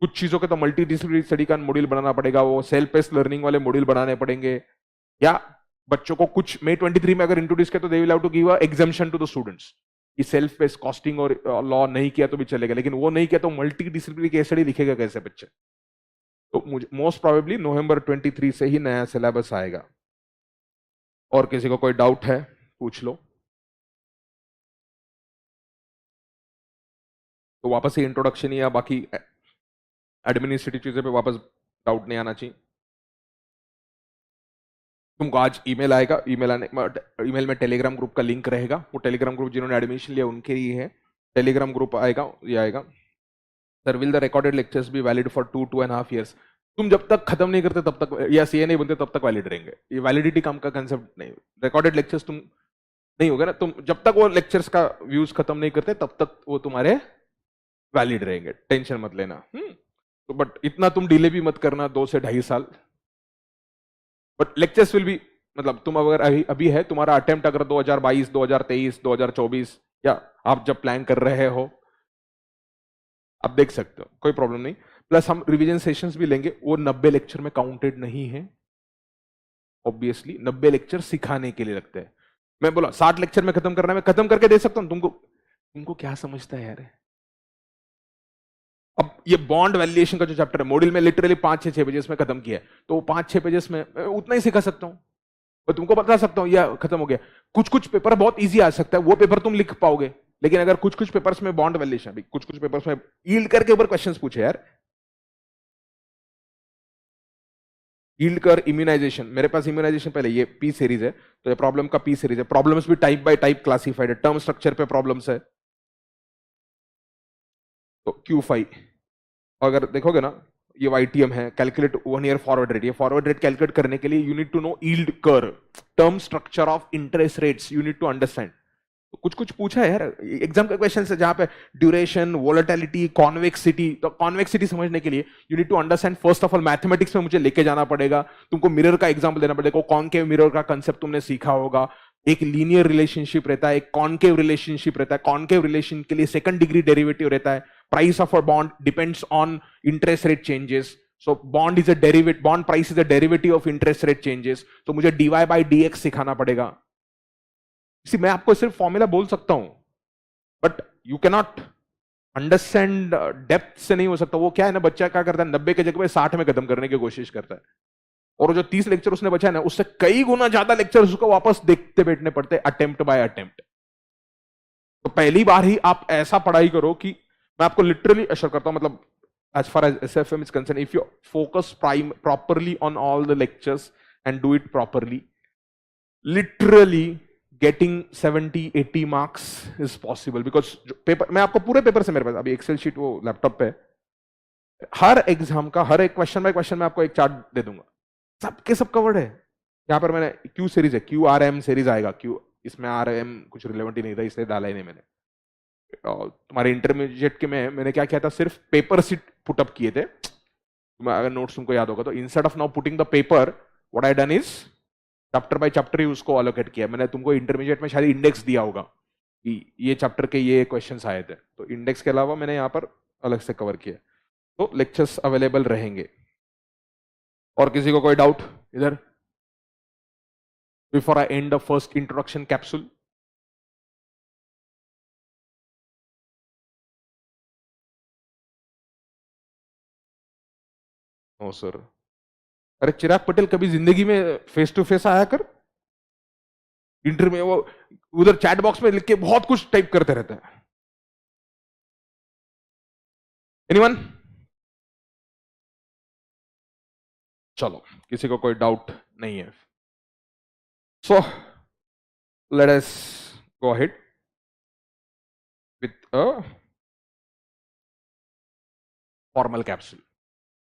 [SPEAKER 1] कुछ चीजों के तो मल्टी डिसिप्लिनरी स्टडी का मॉड्यूल बनाना पड़ेगा, वो सेल्फ पेस्ड लर्निंग वाले मॉड्यूल बनाने पड़ेंगे, या बच्चों को कुछ मई 23 में अगर इंट्रोड्यूस किया तो they will have to give a exemption to the students कि सेल्फ पेस्ड कॉस्टिंग और लॉ नहीं किया तो भी चलेगा, लेकिन वो नहीं किया तो मल्टी डिसिप्लिनरी केस स्टडी लिखेगा कैसे बच्चे? तो मुझे मोस्ट प्रोबेबली नवंबर 23 से ही नया सिलेबस आएगा। और किसी को कोई डाउट है पूछ लो। तो वापस से इंट्रोडक्शन या बाकी एडमिनिस्ट्रेटिव चीजें पे वापस डाउट नहीं आना चाहिए। तुमको आज ईमेल आएगा, ईमेल में टेलीग्राम ग्रुप का लिंक रहेगा, वो टेलीग्राम ग्रुप जिन्होंने एडमिशन लिया उनके लिए है। टेलीग्राम ग्रुप आएगा, ये आएगा, sir will the recorded lectures be valid for 2.5 years। तुम जब तक खत्म नहीं करते तब तक, या सीए नहीं बनते तब तक वैलिड रहेंगे। ये वैलिडिटी काम का कंसेप्ट नहीं, रिकॉर्डेड लेक्चर्स तुम नहीं होगा ना, तुम जब तक वो लेक्चर्स का व्यूज खत्म नहीं करते तब तक वो तुम्हारे वैलिड रहेंगे, टेंशन मत लेना। तो बट इतना तुम डिले भी मत करना 2 से 2.5 साल। बट लेक्चर्स विल बी, मतलब तुम अगर अभी है तुम्हारा अटेम्प्ट, अगर 2022, 2023, 2024 या आप जब प्लान कर रहे हो आप देख सकते हो, कोई प्रॉब्लम नहीं। प्लस हम रिवीजन सेशंस भी लेंगे, वो 90 लेक्चर में काउंटेड नहीं है ऑब्वियसली, 90 लेक्चर सिखाने के लिए लगते हैं। मैं बोला 60 लेक्चर में खत्म करना है, मैं खत्म करके दे सकता हूं तुमको क्या समझता है यार? अब ये बॉन्ड वैल्यूएशन का जो चैप्टर है मॉड्यूल में लिटरली 5-6 पेजेस में खत्म किया है, तो 5-6 पेजेस में उतना ही सिखा सकता हूं, मैं तुमको बता सकता हूं या खत्म हो गया। कुछ कुछ पेपर बहुत इजी आ सकता है, वो पेपर तुम लिख पाओगे, लेकिन अगर कुछ कुछ पेपर्स में बॉन्ड वैल्यूएशन, भी कुछ कुछ पेपर्स में यील्ड करके ऊपर क्वेश्चंस पूछे यार, यील्ड कर, इम्यूनाइजेशन, मेरे पास इम्यूनाइजेशन पहले ये पी सीरीज है, तो ये प्रॉब्लम का पी सीरीज है, प्रॉब्लम्स भी टाइप बाय टाइप क्लासिफाइड है, टर्म स्ट्रक्चर पे प्रॉब्लम्स है, तो Q5 अगर देखोगे ना, ये YTM है, कैलकुलेट 1 year फॉरवर्ड रेट, ये फॉरवर्ड रेट कैलकुलेट करने के लिए you need to know yield curve, term structure of interest rates you need to understand. तो कुछ कुछ पूछा है यार एग्जाम के क्वेश्चन है, जहां पे ड्यूरेशन, वोलेटिलिटी, कॉन्वेक्सिटी, तो कॉन्वेक्सिटी समझने के लिए you need to understand first of all mathematics में मुझे लेके जाना पड़ेगा, तुमको मिरर का एग्जांपल देना पड़ेगा, कॉनकेव मिरर का कंसेप्ट तुमने सीखा होगा, एक लीनियर रिलेशनशिप रहता है, एक कॉनकेव रिलेशनशिप रहता है, कॉनकेव रिलेशन के लिए सेकंड डिग्री डेरिवेटिव रहता है, price of a bond depends on interest rate changes, so bond is a derivative, bond price is a derivative of interest rate changes, तो मुझे डीवाई बाई डीएक्स सिखाना पड़ेगा। इसी मैं आपको सिर्फ फॉर्मूला बोल सकता हूं, but you can not understand, depth से नहीं हो सकता। वो क्या है ना, बच्चा क्या करता है 90 के जगह पे 60 में खत्म करने की कोशिश करता है, और जो 30 लेक्चर उसने बचा है ना, उससे कई गुना ज्यादा लेक्चर उसको वापस देखते बैठने पड़ते हैं अटेम्प्ट बाय अटेम्प्ट। तो पहली बार ही आप ऐसा पढ़ाई करो कि मैं आपको लिटरली अश्योर करता हूं, मतलब as far as SFM is concerned, if you focus properly on all the lectures and do it properly, literally getting 70-80 marks is possible, because paper मैं आपको पूरे पेपर से, मेरे पास अभी एक्सेल शीट वो लैपटॉप पे, हर एग्जाम का हर एक क्वेश्चन बाय क्वेश्चन मैं आपको एक चार्ट दे दूंगा, सबके सब कवर्ड है। यहाँ पर मैंने क्यू सीरीज है, क्यू आर एम सीरीज आएगा, क्यू इसमें आर एम कुछ रिलेवेंट ही नहीं था, इसलिए डाला ही नहीं मैंने। और तुम्हारे इंटरमीडिएट के में मैंने क्या किया था, सिर्फ पेपर सीट पुटअप किए थे। अगर नोट्स तुमको याद होगा तो instead of now putting the paper what I done is chapter by chapter ही उसको अलोकेट किया। मैंने तुमको इंटरमीडिएट में शायद इंडेक्स दिया होगा कि ये चैप्टर के ये क्वेश्चंस आए थे, तो इंडेक्स के अलावा मैंने यहाँ पर अलग से कवर किया। तो लेक्चर्स अवेलेबल रहेंगे। और किसी को कोई डाउट इधर before I end the first introduction capsule? ओ सर, अरे चिराग पटेल कभी जिंदगी में फेस टू फेस आया कर इंटरव्यू में, वो उधर चैट बॉक्स में लिख के बहुत कुछ टाइप करते रहते हैं। एनीवन? चलो, किसी को कोई डाउट नहीं है, so let us go ahead with a formal capsule.